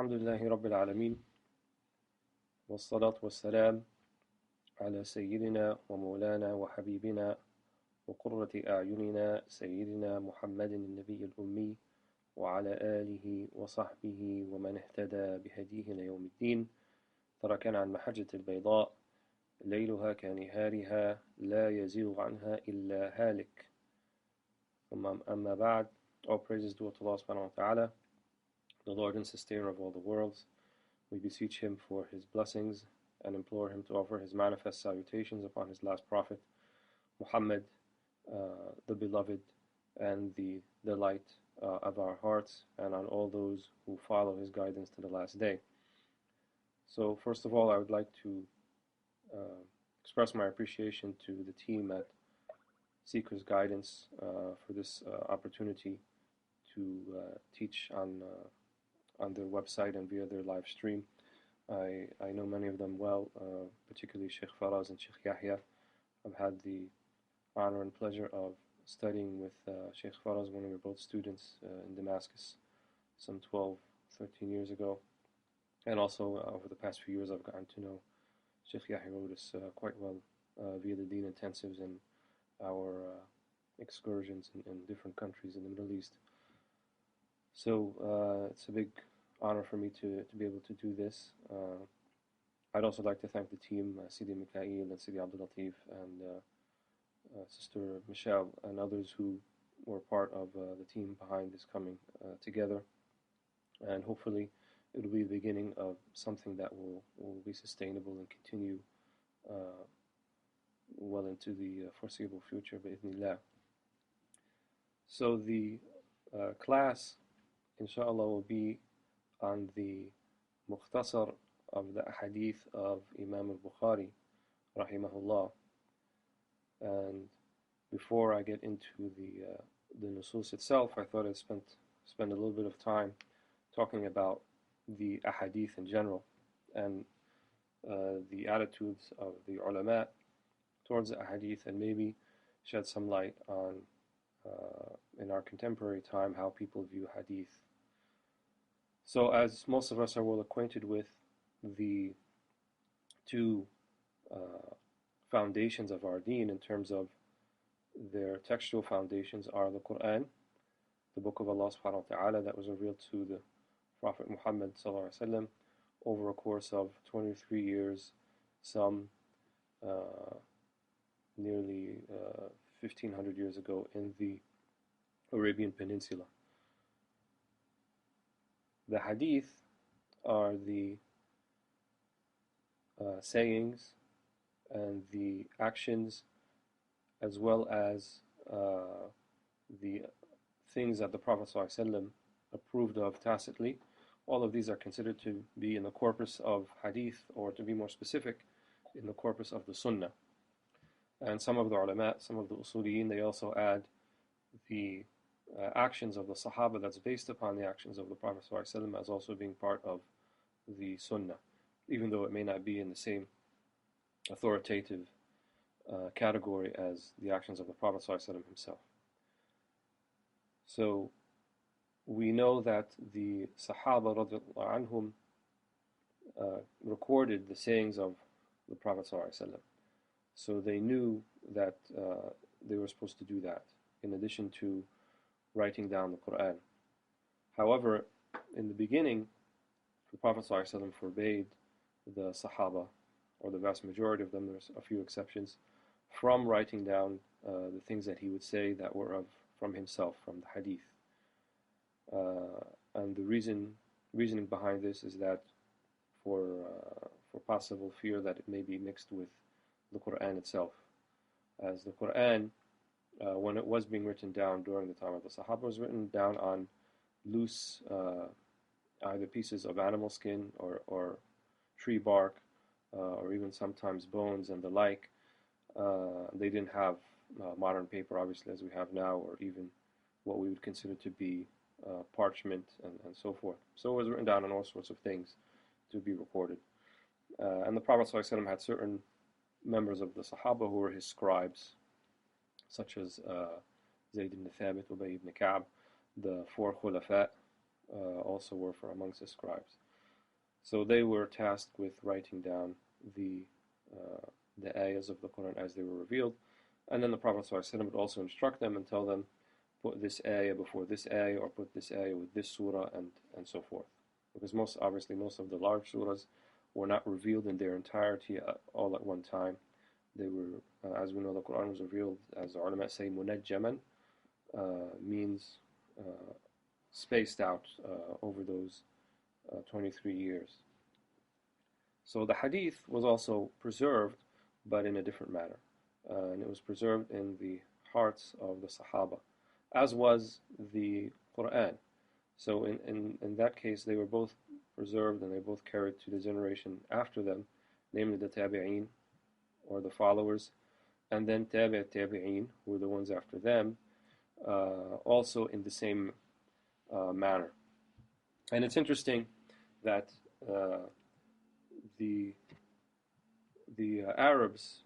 الحمد لله رب العالمين والصلاة والسلام على سيدنا ومولانا وحبيبنا وقرة أعيننا سيدنا محمد النبي الأمي وعلى آله وصحبه ومن اهتدى بهديه ليوم الدين. تركنا عن محجة البيضاء ليلها كنهارها لا يزيغ عنها إلا هالك. أما بعد, all praises due to Allah subhanahu wa ta'ala, the Lord and Sustainer of all the worlds. We beseech Him for His blessings and implore Him to offer His manifest salutations upon His last Prophet, Muhammad, the beloved and the delight of our hearts, and on all those who follow His guidance to the last day. So first of all, I would like to express my appreciation to the team at Seeker's Guidance for this opportunity to teach on their website and via their live stream. I know many of them well, particularly Shaykh Faraz and Shaykh Yahya. I've had the honor and pleasure of studying with Shaykh Faraz when we were both students in Damascus some 12, 13 years ago. And also over the past few years I've gotten to know Shaykh Yahya Rodis quite well via the Deen intensives and our excursions in different countries in the Middle East. So it's a big honor for me to be able to do this. I'd also like to thank the team, Sidi Mikhail and Sidi Abdul Latif and Sister Michelle and others who were part of the team behind this coming together. And hopefully it will be the beginning of something that will be sustainable and continue well into the foreseeable future, bi'idhnillah. So the class, inshallah, will be on the mukhtasar of the Ahadith of Imam al-Bukhari, rahimahullah. And before I get into the nusus itself, I thought I'd spend a little bit of time talking about the Ahadith in general and the attitudes of the ulama towards the Ahadith, and maybe shed some light on in our contemporary time how people view Hadith. So as most of us are well acquainted with, the two foundations of our deen in terms of their textual foundations are the Quran, the book of Allah subhanahu wa ta'ala that was revealed to the Prophet Muhammad sallallahu alaihi wasallam over a course of 23 years, some nearly 1500 years ago in the Arabian Peninsula. The Hadith are the sayings and the actions, as well as the things that the Prophet ﷺ approved of tacitly. All of these are considered to be in the corpus of Hadith, or to be more specific, in the corpus of the Sunnah. And some of the ulama, some of the usuliyin, they also add the actions of the Sahaba that's based upon the actions of the Prophet ﷺ as also being part of the Sunnah, even though it may not be in the same authoritative category as the actions of the Prophet ﷺ himself. So we know that the Sahaba radiallahu anhum recorded the sayings of the Prophet ﷺ. So they knew that they were supposed to do that, in addition to writing down the Quran. However, in the beginning, the Prophet ﷺ forbade the Sahaba, or the vast majority of them, there's a few exceptions, from writing down the things that he would say that were from himself, from the Hadith. And the reasoning behind this is that for possible fear that it may be mixed with the Quran itself, as the Quran, when it was being written down during the time of the Sahaba, was written down on loose either pieces of animal skin or tree bark, or even sometimes bones and the like. They didn't have modern paper, obviously, as we have now, or even what we would consider to be parchment and so forth. So it was written down on all sorts of things to be recorded. And the Prophet ﷺ had certain members of the Sahaba who were his scribes, such as Zayd ibn Thabit, Ubay ibn Ka'b. The four Khulafa also were amongst his scribes. So they were tasked with writing down the ayahs of the Quran as they were revealed. And then the Prophet ﷺ would also instruct them and tell them, put this ayah before this ayah, or put this ayah with this surah, and so forth. Because most of the large surahs were not revealed in their entirety all at one time. They were, as we know, the Quran was revealed, as the ulama say, munajjaman, means spaced out over those 23 years. So the hadith was also preserved, but in a different manner. And it was preserved in the hearts of the Sahaba, as was the Quran. So in that case, they were both preserved and they both carried to the generation after them, namely the Tabi'een, or the followers, and then Tabi'een, who were the ones after them, also in the same manner. And it's interesting that the Arabs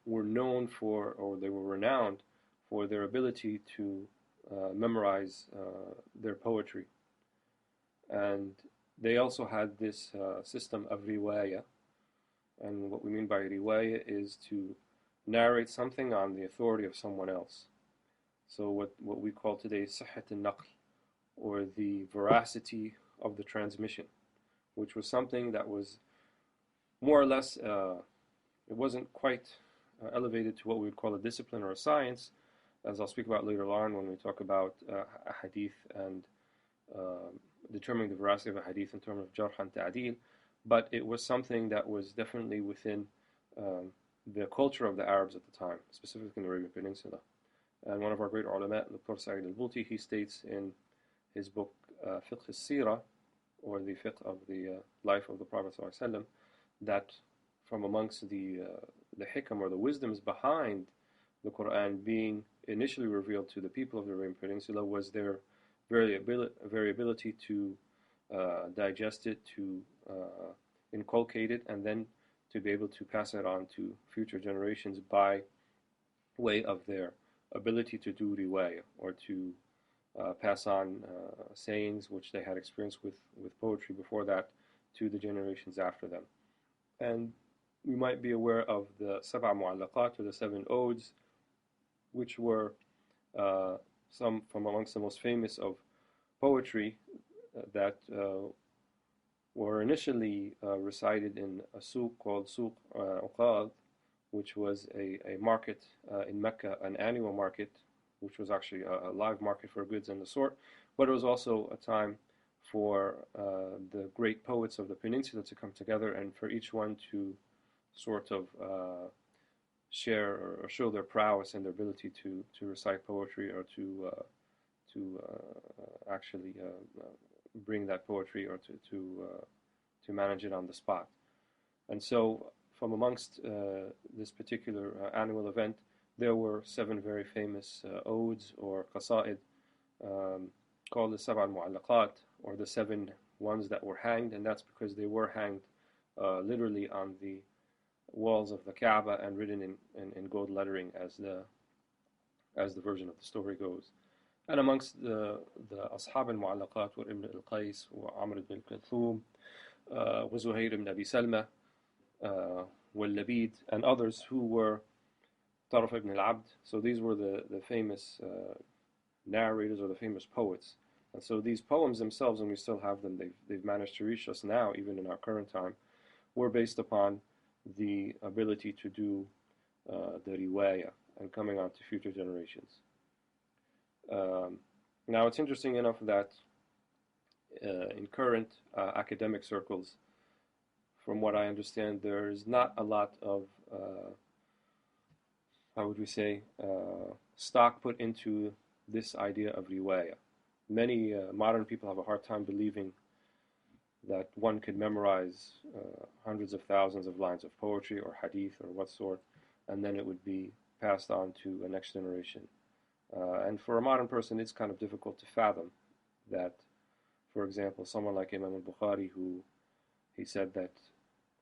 were known for, or they were renowned for their ability to memorize their poetry. And they also had this system of riwayah. And what we mean by riwayah is to narrate something on the authority of someone else. So what we call today sihhat al-naql, or the veracity of the transmission, which was something that was more or less, it wasn't quite elevated to what we would call a discipline or a science, as I'll speak about later on when we talk about Ahadith and determining the veracity of a hadith in terms of jarh and ta'dil. But it was something that was definitely within the culture of the Arabs at the time, specifically in the Arabian Peninsula. And one of our great ulama, Dr. Sa'id al-Buti, he states in his book Fiqh al-Sirah, or the fiqh of the life of the Prophet ﷺ, that from amongst the hikam, or the wisdoms behind the Quran being initially revealed to the people of the Arabian Peninsula, was their variability to digest it, to inculcate it, and then to be able to pass it on to future generations by way of their ability to do riwayah, or to pass on sayings which they had experienced with poetry before that to the generations after them. And we might be aware of the Sab'a Mu'allaqat, or the 7 odes, which were some from amongst the most famous of poetry that were initially recited in a souk called Souk Uqad, which was a market in Mecca, an annual market, which was actually a live market for goods and the sort, but it was also a time for the great poets of the peninsula to come together and for each one to sort of share or show their prowess and their ability to recite poetry, or to actually bring that poetry, or to manage it on the spot. And so from amongst this particular annual event, there were 7 very famous odes or qasa'id called the Sab'a al-Mu'allaqat, or the 7 ones that were hanged, and that's because they were hanged literally on the walls of the Kaaba and written in gold lettering, as the version of the story goes. And amongst the Ashab al-Mu'allaqat were Ibn al-Qais, wa Amr ibn al-Kulthum, wa Zuhair ibn Abi Salma, Walead, and others who were Taraf ibn al-Abd. So these were the famous narrators, or the famous poets. And so these poems themselves, and we still have them, they've managed to reach us now, even in our current time, were based upon the ability to do the riwayah and coming on to future generations. Now it's interesting enough that in current academic circles, from what I understand, there is not a lot of, how would we say, stock put into this idea of riwayah. Many modern people have a hard time believing that one could memorize hundreds of thousands of lines of poetry or hadith or what sort, and then it would be passed on to a next generation. And for a modern person, it's kind of difficult to fathom that, for example, someone like Imam al-Bukhari, who he said that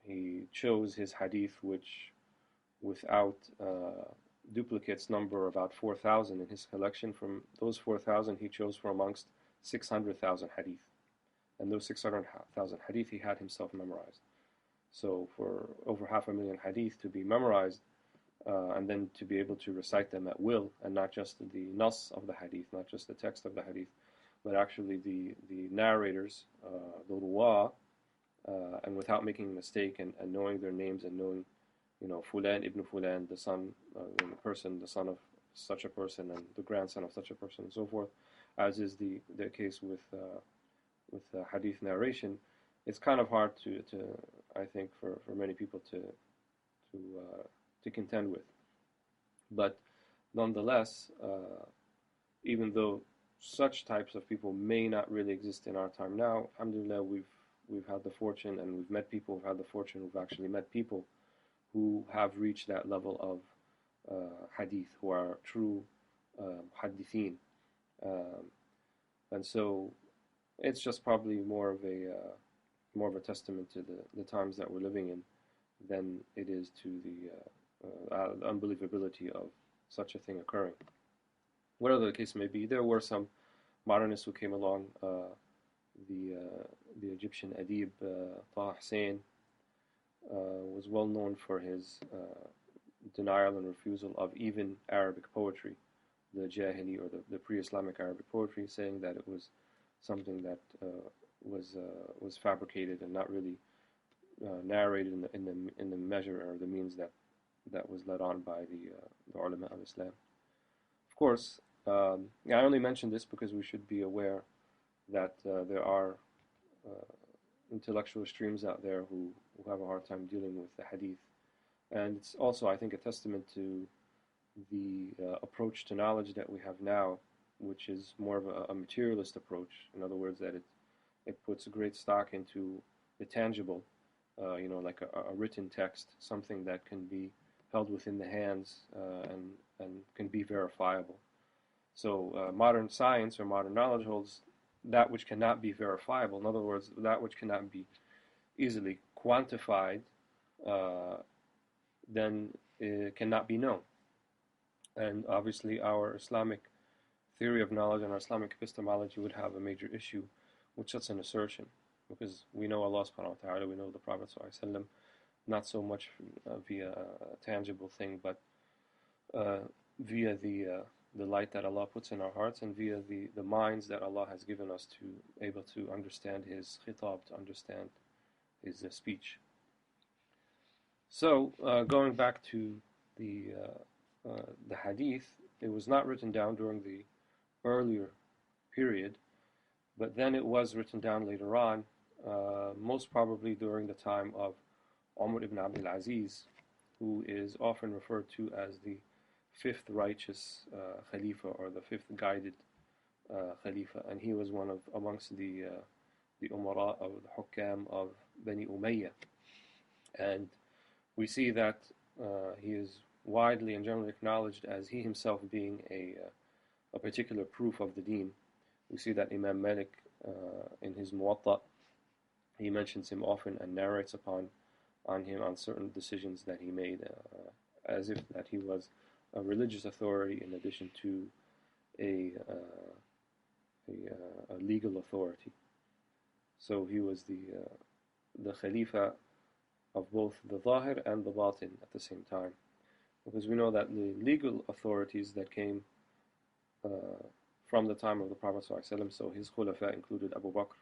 he chose his hadith, which without duplicates number about 4,000 in his collection. From those 4,000, he chose from amongst 600,000 hadith. And those 600,000 hadith he had himself memorized. So for over 500,000 hadith to be memorized, and then to be able to recite them at will, and not just the nas of the hadith, not just the text of the hadith, but actually the narrators, the ruwa, and without making a mistake, and knowing their names, and knowing, Fulan ibn Fulan, the son, the person, the son of such a person, and the grandson of such a person, and so forth, as is the case with hadith narration. It's kind of hard to I think for many people to contend with. But nonetheless, even though such types of people may not really exist in our time now, alhamdulillah, we've had the fortune, and we've met people who've had the fortune, who've actually met people who have reached that level of hadith, who are true hadithin. And so it's just probably more of a testament to the times that we're living in than it is to the unbelievability of such a thing occurring. Whatever the case may be, there were some modernists who came along. The Egyptian adib Taha Hussein was well known for his denial and refusal of even Arabic poetry, the Jahili, or the pre-Islamic Arabic poetry, saying that it was something that was fabricated and not really narrated in the measure or the means that was led on by the ulama of Islam. Of course, I only mention this because we should be aware that there are intellectual streams out there who have a hard time dealing with the hadith. And it's also, I think, a testament to the approach to knowledge that we have now, which is more of a materialist approach. In other words, that it puts great stock into the tangible, like a written text, something that can be held within the hands and can be verifiable. So modern science or modern knowledge holds that which cannot be verifiable. In other words, that which cannot be easily quantified, then it cannot be known. And obviously our Islamic theory of knowledge and our Islamic epistemology would have a major issue with such an assertion, because we know Allah subhanahu wa ta'ala, we know the Prophet sallallahu alaihi wasallam, not so much via a tangible thing, but via the light that Allah puts in our hearts, and via the minds that Allah has given us to able to understand His khitab, to understand His speech. So going back to the hadith, it was not written down during the earlier period, but then it was written down later on, most probably during the time of Omar ibn Abdul Aziz, who is often referred to as the fifth righteous Khalifa, or the fifth guided Khalifa, and he was amongst the Umara of the Hukam of Bani Umayyah. And we see that he is widely and generally acknowledged as he himself being a particular proof of the deen. We see that Imam Malik in his Muwatta, he mentions him often and narrates on him on certain decisions that he made, as if that he was a religious authority in addition to a legal authority. So he was the Khalifa of both the Zahir and the Batin at the same time. Because we know that the legal authorities that came from the time of the Prophet ﷺ, so his Khulafa included Abu Bakr,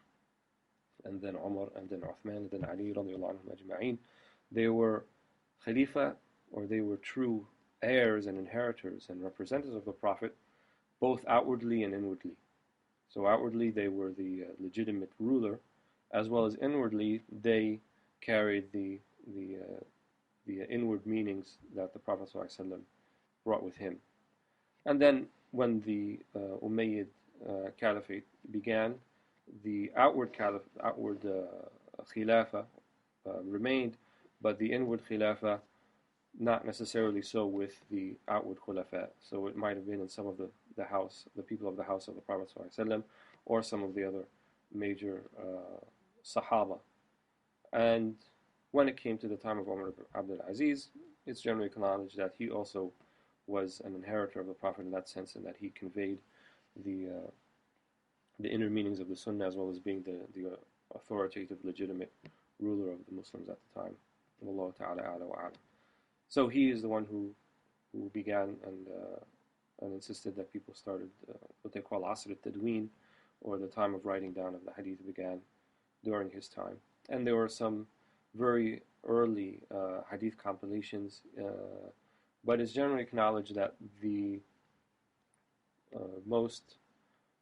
and then Umar, and then Uthman, and then Ali radiallahu anhum ajma'in. They were Khalifa, or they were true heirs and inheritors and representatives of the Prophet, both outwardly and inwardly. So outwardly they were the legitimate ruler, as well as inwardly they carried the inward meanings that the Prophet ﷺ brought with him. And then when the Umayyad Caliphate began, the outward Khilafah remained, but the inward Khilafah not necessarily so with the outward Khulafa. So it might have been in some of the people of the house of the Prophet ﷺ, or some of the other major Sahaba. And when it came to the time of Omar ibn Abdul Aziz, it's generally acknowledged that he also was an inheritor of the Prophet in that sense, and that he conveyed the the inner meanings of the Sunnah, as well as being the authoritative, legitimate ruler of the Muslims at the time. Wallahu ta'ala a'la wa a'lam. So he is the one who began and insisted that people started what they call Asr al-Tadween, or the time of writing down of the hadith began during his time. And there were some very early hadith compilations, but it's generally acknowledged that the most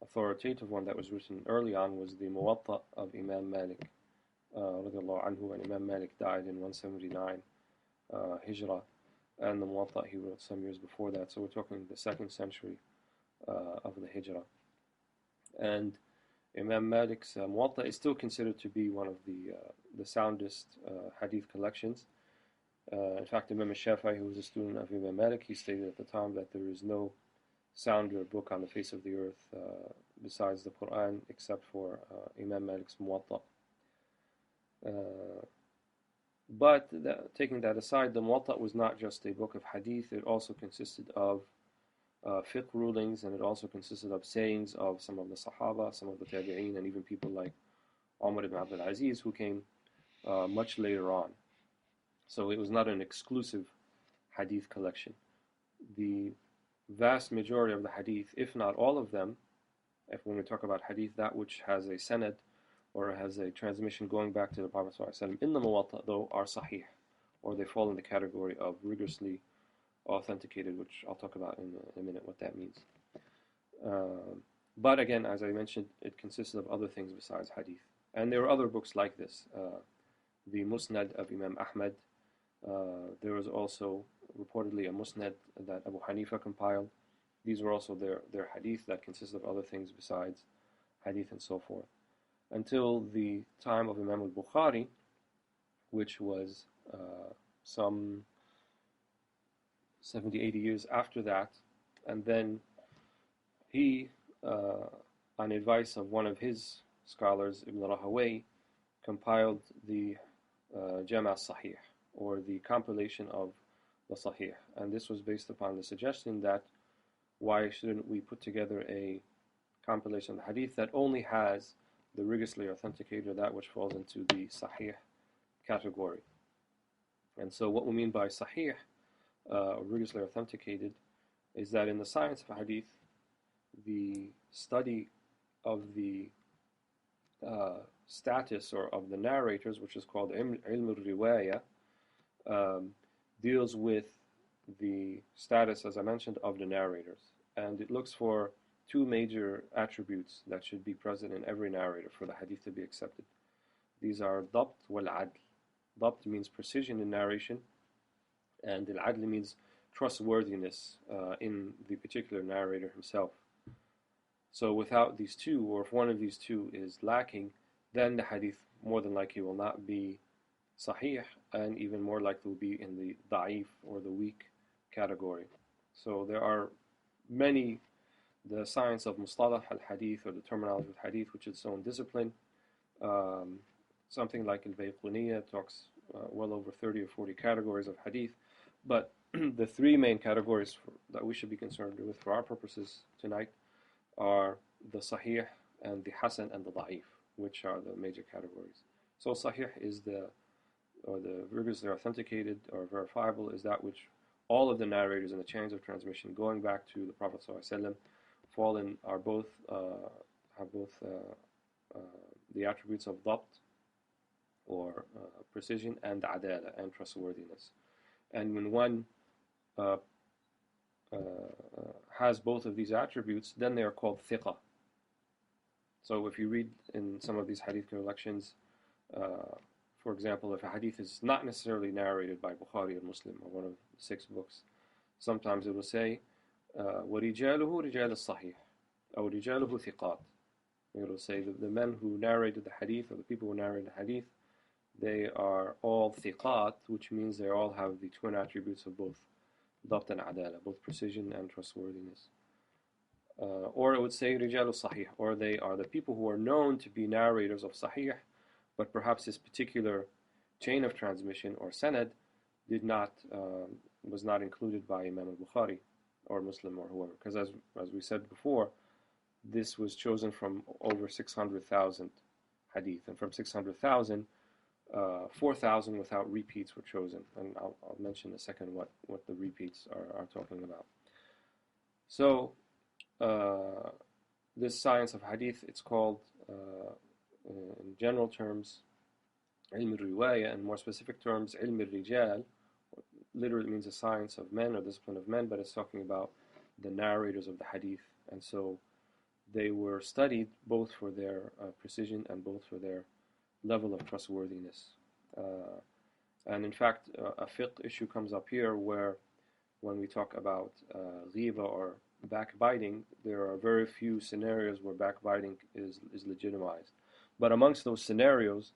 authoritative one that was written early on was the Muwatta of Imam Malik, radiallahu anhu, and Imam Malik died in 179 Hijrah, and the Muwatta he wrote some years before that, so we're talking the 2nd century of the Hijrah. And Imam Malik's Muwatta is still considered to be one of the soundest hadith collections. In fact, Imam al-Shafi'i, who was a student of Imam Malik, he stated at the time that there is no sounder book on the face of the earth besides the Quran, except for Imam Malik's Muwatta. But taking that aside, the Muwatta was not just a book of hadith, it also consisted of fiqh rulings, and it also consisted of sayings of some of the Sahaba, some of the Tabi'een, and even people like Omar ibn Abdul Aziz, who came much later on. So it was not an exclusive hadith collection. The vast majority of the hadith, if not all of them, when we talk about hadith, that which has a sanad, or has a transmission going back to the Prophet ﷺ in the Muwatta, though, are sahih, or they fall in the category of rigorously authenticated, which I'll talk about in a minute what that means. But again, as I mentioned, it consisted of other things besides hadith. And there were other books like this. The Musnad of Imam Ahmad. There was also reportedly a Musnad that Abu Hanifa compiled. These were also their hadith that consisted of other things besides hadith and so forth. Until the time of Imam al-Bukhari, which was some 70, 80 years after that, and then he, on advice of one of his scholars, Ibn Rahawayh, compiled the Jam'ah Sahih, or the compilation of the Sahih. And this was based upon the suggestion that why shouldn't we put together a compilation of the hadith that only has the rigorously authenticated, or that which falls into the Sahih category. And so what we mean by Sahih, rigorously authenticated, is that in the science of hadith, the study of the status or of the narrators, which is called ilm al-riwaya, deals with the status, as I mentioned, of the narrators. And it looks for two major attributes that should be present in every narrator for the hadith to be accepted. These are dabt wal-adl. Dabt means precision in narration, and al-adl means trustworthiness in the particular narrator himself. So without these two, or if one of these two is lacking, then the hadith more than likely will not be sahih, and even more likely will be in the da'if, or the weak category. So there are many, the science of mustalah al-hadith, or the terminology of hadith, which is its own discipline. Something like al-Bayquniya talks well over 30 or 40 categories of hadith, but the three main categories that we should be concerned with for our purposes tonight are the sahih, and the hasan, and the da'if, which are the major categories. So sahih is the rigorously authenticated or verifiable, is that which all of the narrators in the chains of transmission going back to the Prophet ﷺ fall in, are both have both the attributes of dabt, or precision, and adala, and trustworthiness. And when one has both of these attributes, then they are called thiqa. So if you read in some of these hadith collections, for example, if a hadith is not necessarily narrated by Bukhari or Muslim, or one of the 6 books, sometimes it will say, وَرِجَالُهُ رِجَالَ الصَّحِيحِ or رِجَالُهُ ثِقَات. It will say that the men who narrated the hadith, or the people who narrated the hadith, they are all thiqat, which means they all have the twin attributes of both dabt and adala, both precision and trustworthiness. Or it would say rijalu sahih, or they are the people who are known to be narrators of sahih, but perhaps this particular chain of transmission or sanad was not included by Imam al-Bukhari or Muslim or whoever. Because as we said before, this was chosen from over 600,000 hadith, and from 600,000, 4,000 without repeats were chosen, and I'll mention in a second what the repeats are talking about. So this science of hadith, it's called in general terms ilm al-riwaya, and more specific terms ilm al-rijal. Literally means the science of men or discipline of men, but it's talking about the narrators of the hadith. And so they were studied both for their precision and both for their level of trustworthiness. And in fact, a fiqh issue comes up here where when we talk about ghiba or backbiting, there are very few scenarios where backbiting is legitimized. But amongst those scenarios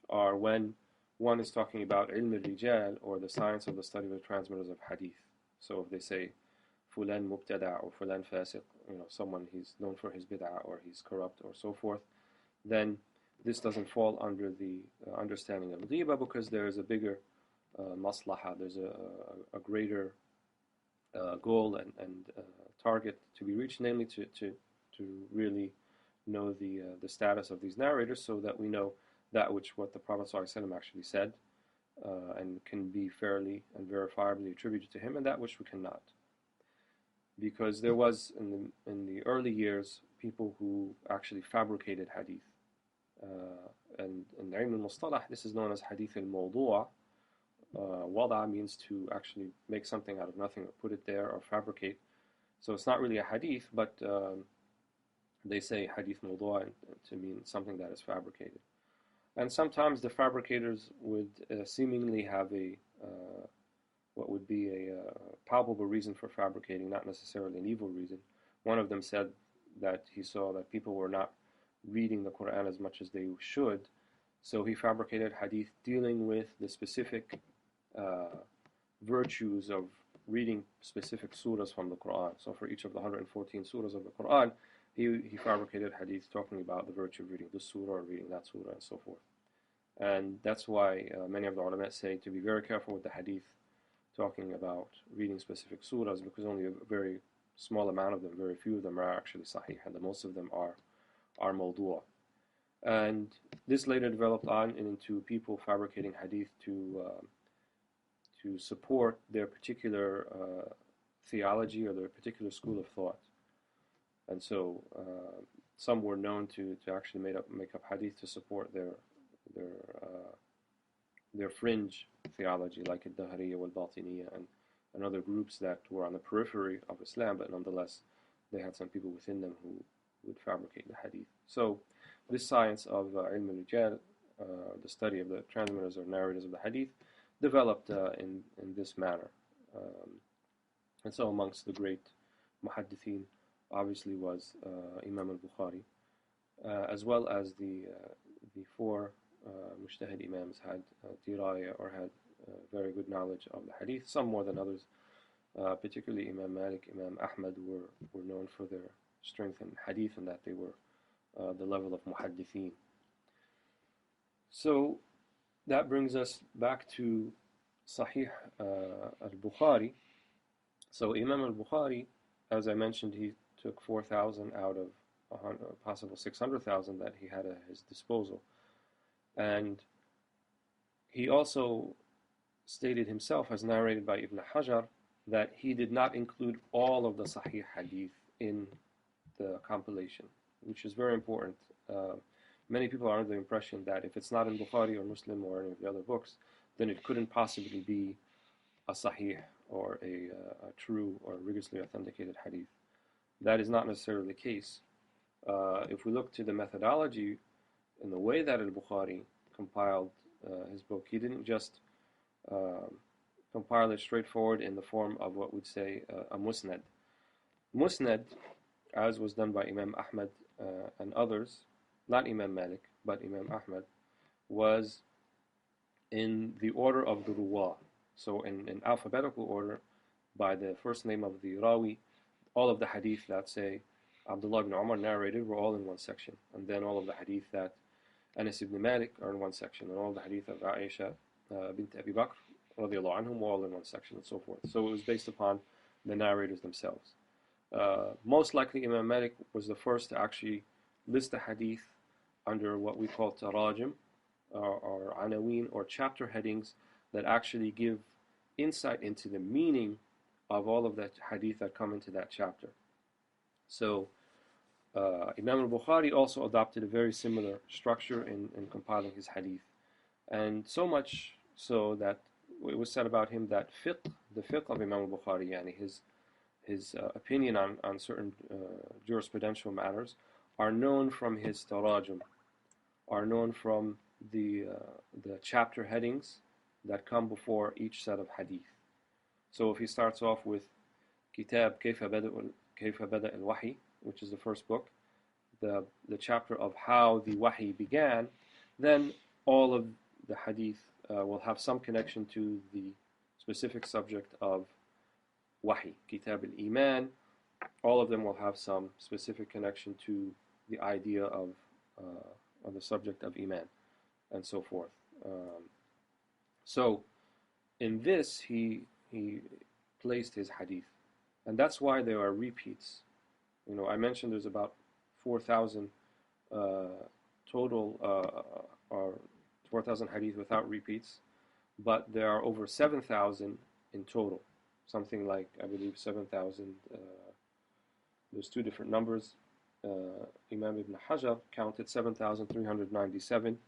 are when one is talking about ilm al-rijal, or the science of the study of the transmitters of hadith. So if they say fulan mubtada' or fulan fasiq, someone he's known for his bid'ah or he's corrupt or so forth, then this doesn't fall under the understanding of ghiba, because there is a bigger maslaha, there's a greater goal and target to be reached, namely to really know the status of these narrators, so that we know that what the Prophet ﷺ actually said and can be fairly and verifiably attributed to him, and that which we cannot. Because there was in the early years people who actually fabricated hadith, and in the ilm al-mustalah this is known as hadith al-mawdu'. Wada means to actually make something out of nothing or put it there or fabricate. So it's not really a hadith, but they say hadith mawdu' to mean something that is fabricated. And sometimes the fabricators would seemingly have what would be a palpable reason for fabricating, not necessarily an evil reason. One of them said that he saw that people were not reading the Quran as much as they should, so he fabricated hadith dealing with the specific virtues of reading specific surahs from the Quran. So for each of the 114 surahs of the Quran, he fabricated hadith talking about the virtue of reading this surah or reading that surah and so forth. And that's why many of the ulama say to be very careful with the hadith talking about reading specific surahs, because only a very small amount of them, very few of them are actually sahih, and the most of them are mawdu'. And this later developed on into people fabricating hadith to support their particular theology or their particular school of thought. And so some were known to actually make up hadith to support their fringe theology, like al-Dahariya wal-Batiniya and other groups that were on the periphery of Islam, but nonetheless they had some people within them who would fabricate the hadith. So this science of ilm al-rijal, the study of the transmitters or narrators of the hadith, developed in this manner. And so amongst the great muhaddithin obviously was Imam al-Bukhari, as well as the four mujtahid imams had diraya, or had very good knowledge of the hadith, some more than others. Particularly Imam Malik, Imam Ahmad were known for their strength in hadith, and that they were the level of muhaddithin. So that brings us back to Sahih al-Bukhari. So Imam al-Bukhari, as I mentioned, he took 4,000 out of a possible 600,000 that he had at his disposal. And he also stated himself, as narrated by Ibn Hajar, that he did not include all of the Sahih Hadith in the compilation, which is very important. Many people are under the impression that if it's not in Bukhari or Muslim or any of the other books, then it couldn't possibly be a Sahih or a true or rigorously authenticated Hadith. That is not necessarily the case. If we look to the methodology in the way that al-Bukhari compiled his book, he didn't just compile it straightforward in the form of what we'd say a musnad. Musnad, as was done by Imam Ahmad and others, not Imam Malik, but Imam Ahmad, was in the order of the ruwah. So in alphabetical order, by the first name of the rawi, all of the hadith that say Abdullah ibn Umar narrated were all in one section. And then all of the hadith that Anas ibn Malik are in one section. And all the hadith of Aisha bint Abi Bakr radiallahu anhum were all in one section, and so forth. So it was based upon the narrators themselves. Most likely Imam Malik was the first to actually list the hadith under what we call tarajim, or anaween, or chapter headings that actually give insight into the meaning of all of the hadith that come into that chapter. So Imam al-Bukhari also adopted a very similar structure in compiling his hadith. And so much so that it was said about him that the fiqh of Imam al-Bukhari, yani his opinion on certain jurisprudential matters, are known from his tarajum, are known from the chapter headings that come before each set of hadith. So if he starts off with Kitab Kayfa Bada al-Wahi, which is the first book, the chapter of how the Wahi began, then all of the hadith will have some connection to the specific subject of Wahi. Kitab al-Iman, all of them will have some specific connection to the idea of the subject of Iman, and so forth. So in this he placed his hadith, and that's why there are repeats. You know, I mentioned there's about 4,000 total, or 4,000 hadith without repeats, but there are over 7,000 in total. Something like, I believe, 7,000. There's two different numbers. Imam ibn Hajar counted 7,397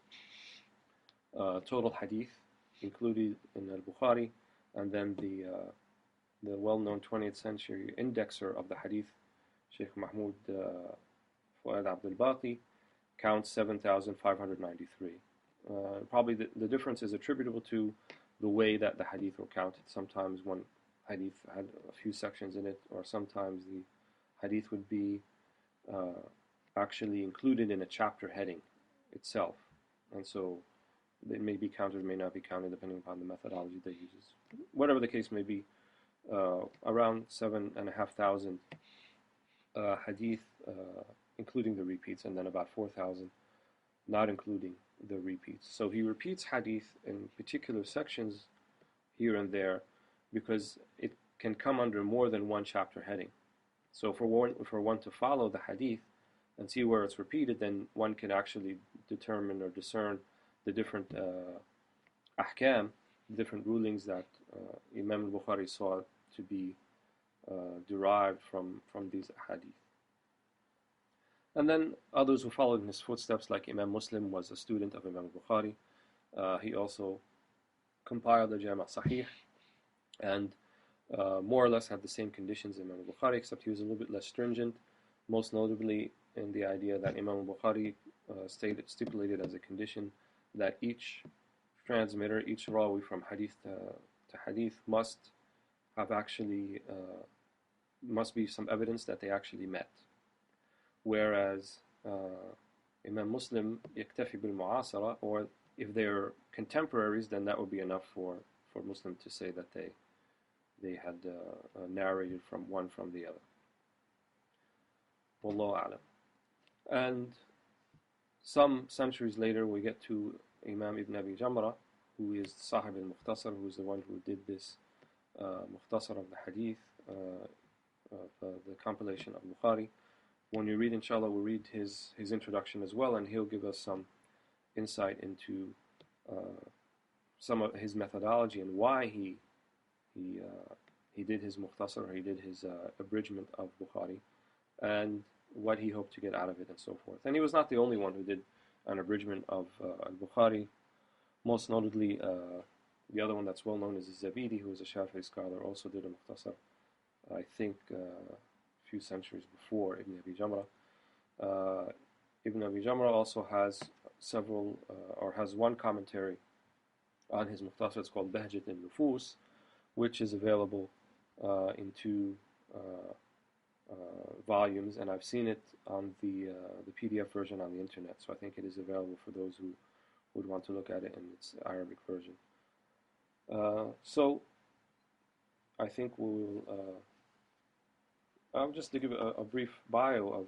total hadith included in al-Bukhari, and then the well-known 20th century indexer of the hadith, Shaykh Mahmoud Fuad Abdul Baqi, counts 7,593. Probably the difference is attributable to the way that the hadith were counted. Sometimes one hadith had a few sections in it, or sometimes the hadith would be actually included in a chapter heading itself, and so it may be counted, may not be counted, depending upon the methodology they use. Whatever the case may be, around 7,500 hadith, including the repeats, and then about 4,000 not including the repeats. So he repeats hadith in particular sections here and there because it can come under more than one chapter heading. So for one to follow the hadith and see where it's repeated, then one can actually determine or discern the different ahkam, different rulings that Imam al-Bukhari saw to be derived from these hadith. And then others who followed in his footsteps, like Imam Muslim, was a student of Imam al-Bukhari. He also compiled the Jamrah Sahih, and more or less had the same conditions as Imam al-Bukhari, except he was a little bit less stringent, most notably in the idea that Imam al-Bukhari stipulated as a condition that each transmitter, each rawi from hadith to hadith must have actually, must be some evidence that they actually met. Whereas Imam Muslim yaktafi bil mu'asara, or if they're contemporaries, then that would be enough for Muslim to say that they had narrated from one from the other. Wallahu a'lam. And some centuries later we get to Imam ibn Abi Jamrah, who is Sahib al-Mukhtasar, who is the one who did this Mukhtasar of the Hadith, the compilation of Bukhari. When you read, inshallah, we'll read his introduction as well, and he'll give us some insight into some of his methodology and why he did his Mukhtasar, or he did his abridgment of Bukhari, and what he hoped to get out of it, and so forth. And he was not the only one who did an abridgment of al-Bukhari. Most notably, the other one that's well known is Zabidi, who was a Shafi'i scholar, also did a Mukhtasar, I think a few centuries before Ibn Abi Jamrah. Ibn Abi Jamrah also has several, or has one commentary on his Mukhtasar. It's called Bahjat al-Nufus, which is available in two volumes, and I've seen it on the PDF version on the internet, so I think it is available for those who would want to look at it in its Arabic version. So I think we'll I'll just give a brief bio of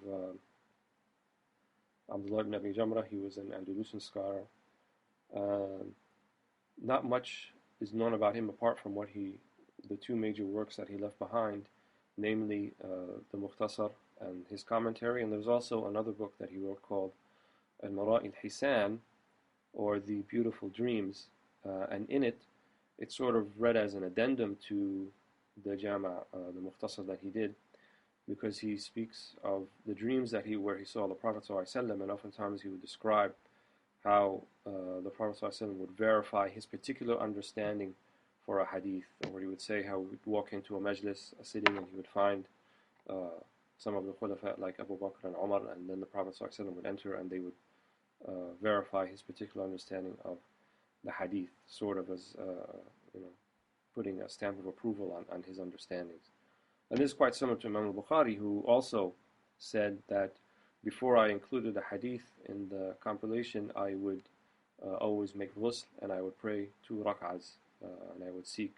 Abdullah ibn Abi Jamrah. He was an Andalusian scholar. Not much is known about him apart from the two major works that he left behind, namely the Mukhtasar and his commentary. And there's also another book that he wrote called al-Mara'i al-Hisan, or the Beautiful Dreams, and in it, it's sort of read as an addendum to the Jamrah, the Mukhtasar that he did, because he speaks of the dreams where he saw the Prophet ﷺ, and oftentimes he would describe how the Prophet ﷺ would verify his particular understanding for a hadith, or he would say how he would walk into a majlis, a sitting, and he would find some of the khulafa like Abu Bakr and Omar, and then the Prophet ﷺ would enter and they would verify his particular understanding of the hadith, sort of as putting a stamp of approval on his understandings. And this is quite similar to Imam al-Bukhari, who also said that before I included a hadith in the compilation, I would always make ghusl and I would pray 2 rak'ahs, and I would seek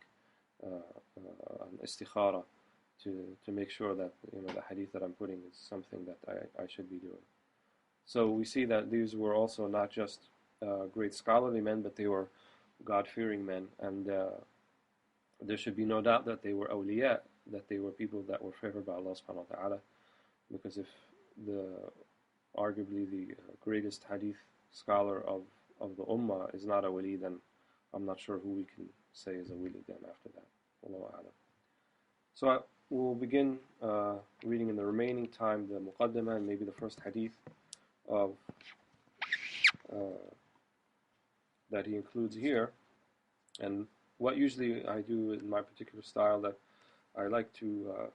an istikhara to make sure that the hadith that I'm putting is something that I should be doing. So we see that these were also not just great scholarly men, but they were God-fearing men, and there should be no doubt that they were awliya, that they were people that were favored by Allah subhanahu wa ta'ala, because if arguably the greatest hadith scholar of the ummah is not a wali, then I'm not sure who we can say is a wali then after that. Wallahu a'lam. So we'll begin reading in the remaining time the muqaddimah and maybe the first hadith of that he includes here. And what usually I do in my particular style, that I like to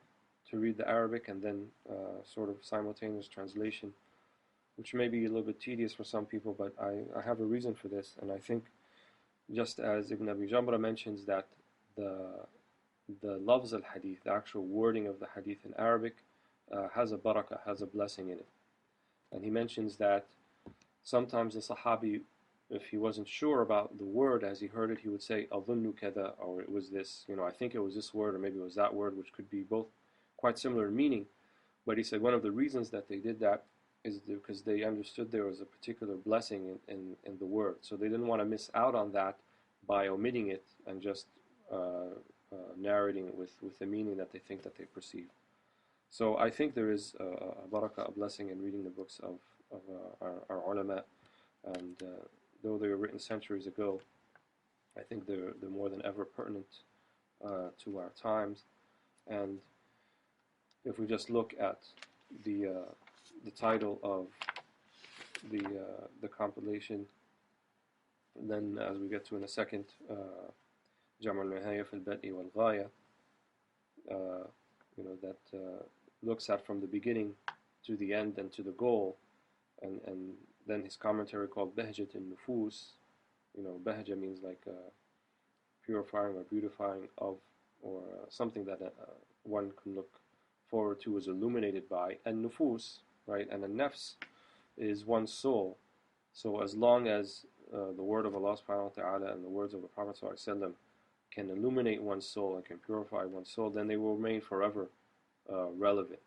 read the Arabic and then sort of simultaneous translation, which may be a little bit tedious for some people, but I have a reason for this. And I think, just as Ibn Abi Jamrah mentions that the lafz al-hadith, the actual wording of the hadith in Arabic, has a barakah, has a blessing in it. And he mentions that sometimes the Sahabi, if he wasn't sure about the word, as he heard it, he would say, "Adhunnu kada," or it was this, I think it was this word, or maybe it was that word, which could be both quite similar in meaning. But he said one of the reasons that they did that is because they understood there was a particular blessing in the word. So they didn't want to miss out on that by omitting it and just narrating it with the meaning that they think that they perceive. So I think there is a barakah, a blessing in reading the books of our ulama, and though they were written centuries ago, I think they're more than ever pertinent to our times. And if we just look at the title of the compilation, and then as we get to in a second, Jamrah al-Nihaya fi al-Bad'i wal-Ghaya, that looks at from the beginning to the end and to the goal, and then his commentary called Bahjat al-Nufus. Bahja means like purifying or beautifying of, or something that one can look forward to, is illuminated by. And nufus, right? And a nafs is one's soul. So as long as the word of Allah subhanahu wa ta'ala and the words of the Prophet sallallahu alaihi wasallam can illuminate one's soul and can purify one's soul, then they will remain forever relevant.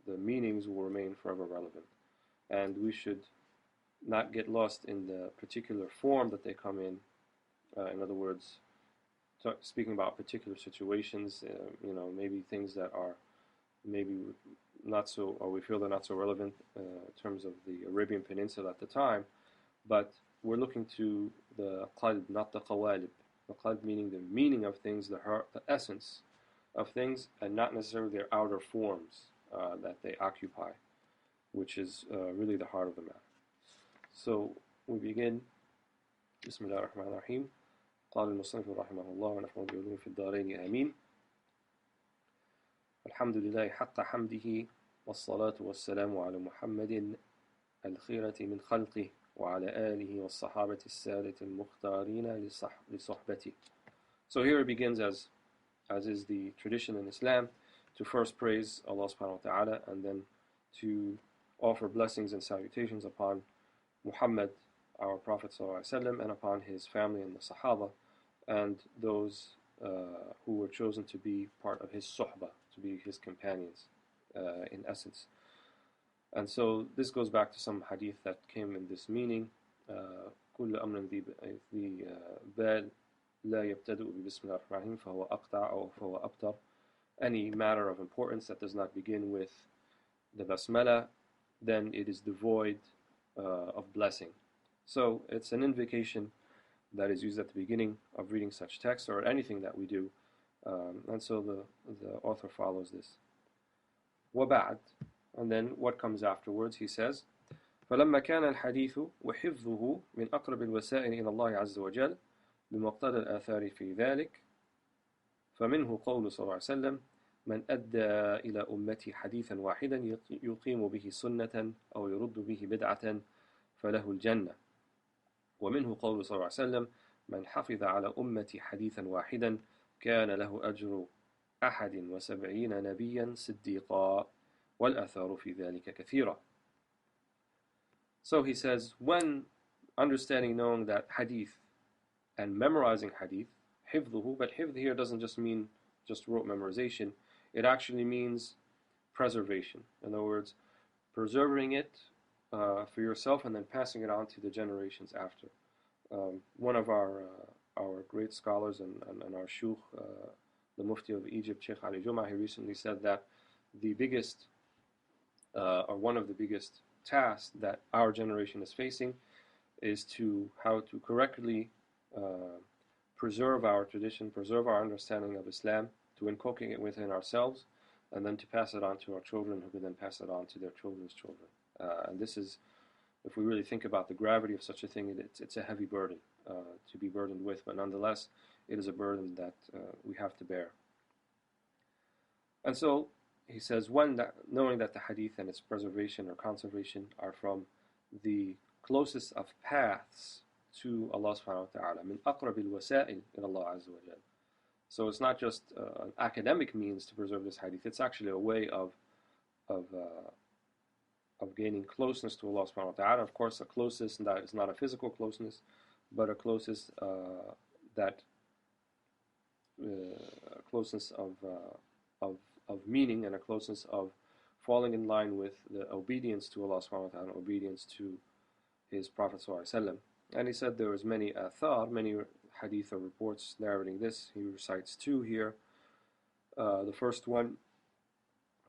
The meanings will remain forever relevant. And we should not get lost in the particular form that they come in. In other words, speaking about particular situations, maybe things that are maybe not so, or we feel they're not so relevant in terms of the Arabian Peninsula at the time, but we're looking to the qalb, not the qawalib. The qalb meaning the meaning of things, the heart, the essence of things, and not necessarily their outer forms that they occupy, which is really the heart of the matter. So we begin. Bismillah ar-Rahman ar-Rahim. قال المصنف رحمه الله ونحن بعلوم في الدارين آمين. الحمد لله حق حمده والصلاة والسلام على محمد الخيرة من خلقه وعلى آله والصحابة السادة المختارين لصحبته. So here it begins, as is the tradition in Islam, to first praise Allah subhanahu wa ta'ala and then to offer blessings and salutations upon Muhammad, our Prophet sallallahu alaihi wasallam, and upon his family and the Sahaba, and those who were chosen to be part of his suhbah, to be his companions in essence. And so this goes back to some hadith that came in this meaning. كل أمر ذي بال لا يبتدئ بسم الله الرحمن الرحيم فهو أقطع أو فهو أبتر. any matter of importance that does not begin with the basmala, then it is devoid of blessing. So it's an invocation that is used at the beginning of reading such text or anything that we do. And so the author follows this. وَبَعْد, and then what comes afterwards, he says, فلما كان الحديث وحفظه من أقرب الوسائل إلى الله عز وجل بمقتضى الآثار في ذلك فمنه قول صلى الله عليه وسلم من أدى إلى أمتي حديثا واحدا يقيم به سنة أو يرد به بدعة فله الجنة ومنه قول صلى الله عليه وسلم من حفظ على أمتي حديثا واحدا كان له أجر 71 نبيا صديقا والآثار في ذلك كثيرة. So he says, when understanding, knowing that hadith and memorizing hadith, حفظه, but حفظ here doesn't just mean just rote memorization, it actually means preservation. In other words, preserving it for yourself and then passing it on to the generations after. One of our great scholars and our Shaykh, the Mufti of Egypt, Shaykh Ali Jum'ah, he recently said that the biggest, or one of the biggest tasks that our generation is facing is how to correctly preserve our tradition, preserve our understanding of Islam, to inculcate it within ourselves, and then to pass it on to our children, who can then pass it on to their children's children. And this is, if we really think about the gravity of such a thing, it's a heavy burden to be burdened with, but nonetheless, it is a burden that we have to bear. And so, he says, knowing that the hadith and its preservation or conservation are from the closest of paths to Allah subhanahu wa ta'ala, min aqrab al-wasa'il ila Allah azza wa jal. So it's not just an academic means to preserve this hadith, it's actually a way of gaining closeness to Allah subhanahu wa ta'ala. Of course, a closeness that is not a physical closeness, but a closeness closeness of meaning, and a closeness of falling in line with the obedience to Allah subhanahu wa ta'ala, obedience to his Prophet sallallahu alaihi wasallam. And he said there was many athar, many hadith or reports narrating this. He recites two here. The first one,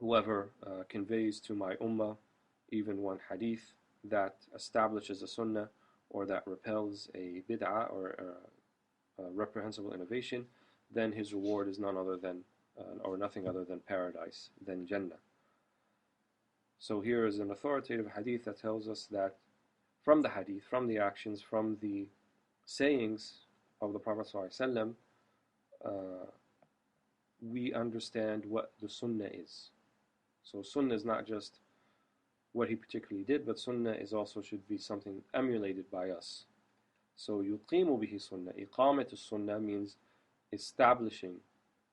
whoever conveys to my ummah even one hadith that establishes a sunnah or that repels a bid'ah or a reprehensible innovation, then his reward is none other than or nothing other than paradise, than Jannah. So here is an authoritative hadith that tells us that from the hadith, from the actions, from the sayings of the Prophet ﷺ, we understand what the sunnah is. So sunnah is not just what he particularly did, but sunnah is also should be something emulated by us. So yuqimu bihi sunnah. Iqamatu sunnah means establishing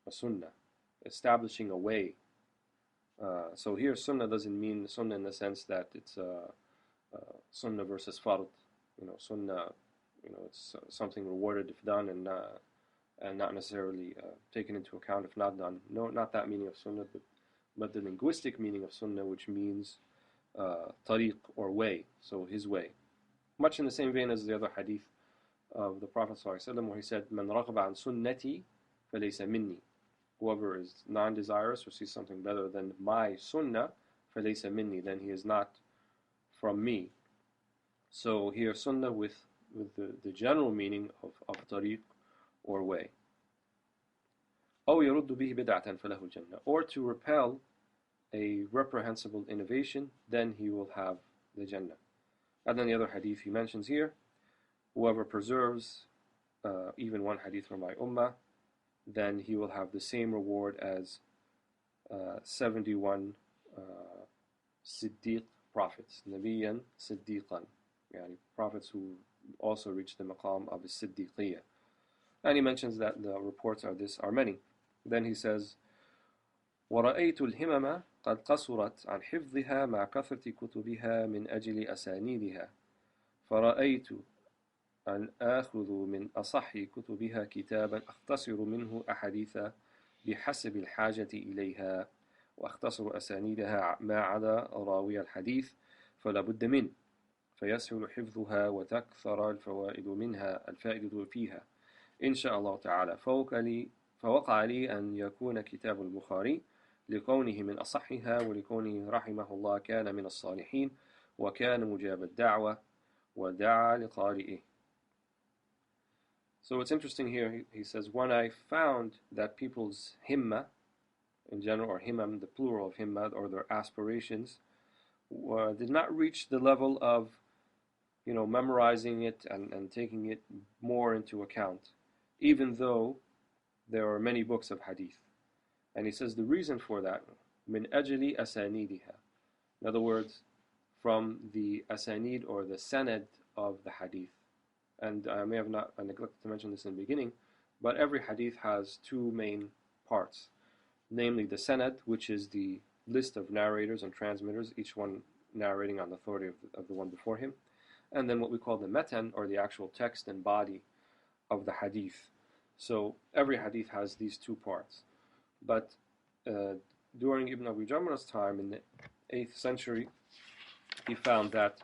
a sunnah, establishing a way. So here sunnah doesn't mean sunnah in the sense that it's sunnah versus fard. Sunnah, it's something rewarded if done and not necessarily taken into account if not done. No, not that meaning of sunnah, but the linguistic meaning of sunnah, which means tariq or way, so his way. Much in the same vein as the other hadith of the Prophet ﷺ, where he said, "Man raghaba an sunnati falaysa minni." Whoever is non-desirous or sees something better than my sunnah, falaysa minni, then he is not from me. So here sunnah with the general meaning of tariq or way. أو يرد به بدعة فله الجنة, or to repel a reprehensible innovation, then he will have the Jannah. And then the other hadith he mentions here, whoever preserves even one hadith from my ummah, then he will have the same reward as 71 Siddiq prophets, Nabiyan Siddiqan, prophets who also reach the maqam of Siddiqiyya. And he mentions that the reports are many. Then he says, وَرَأَيْتُ الْهِمَمَ قَدْ قَصُرَتْ عَنْ حِفْظِهَا مَعَ كَثْرَةِ كُتُبِهَا مِنْ أَجْلِ أَسَانِيدِهَا فَرَأَيْتُ أن آخذ من أصح كتبها كتابا أختصر منه أحاديث بحسب الحاجة إليها وأختصر أسانيدها ما عدا راوي الحديث فلا بد منه فيسهل حفظها وتكثر الفوائد منها الفائدة فيها إن شاء الله تعالى فوقع لي أن يكون كتاب البخاري لكونه من أصحها ولكونه رحمه الله كان من الصالحين وكان مجاب الدعوة ودعا لقارئه. So it's interesting here, he says, when I found that people's himma, in general, or himmam, the plural of himma, or their aspirations, did not reach the level of, memorizing it and taking it more into account, even though there are many books of hadith. And he says the reason for that, min ajli asanidiha. In other words, from the asanid or the sanad of the hadith. And I may have not neglected to mention this in the beginning, but every hadith has two main parts, namely the sanad, which is the list of narrators and transmitters, each one narrating on the authority of the one before him, and then what we call the matan, or the actual text and body of the hadith. So every hadith has these two parts. But during Ibn Abi Jamrah's time in the 8th century, he found that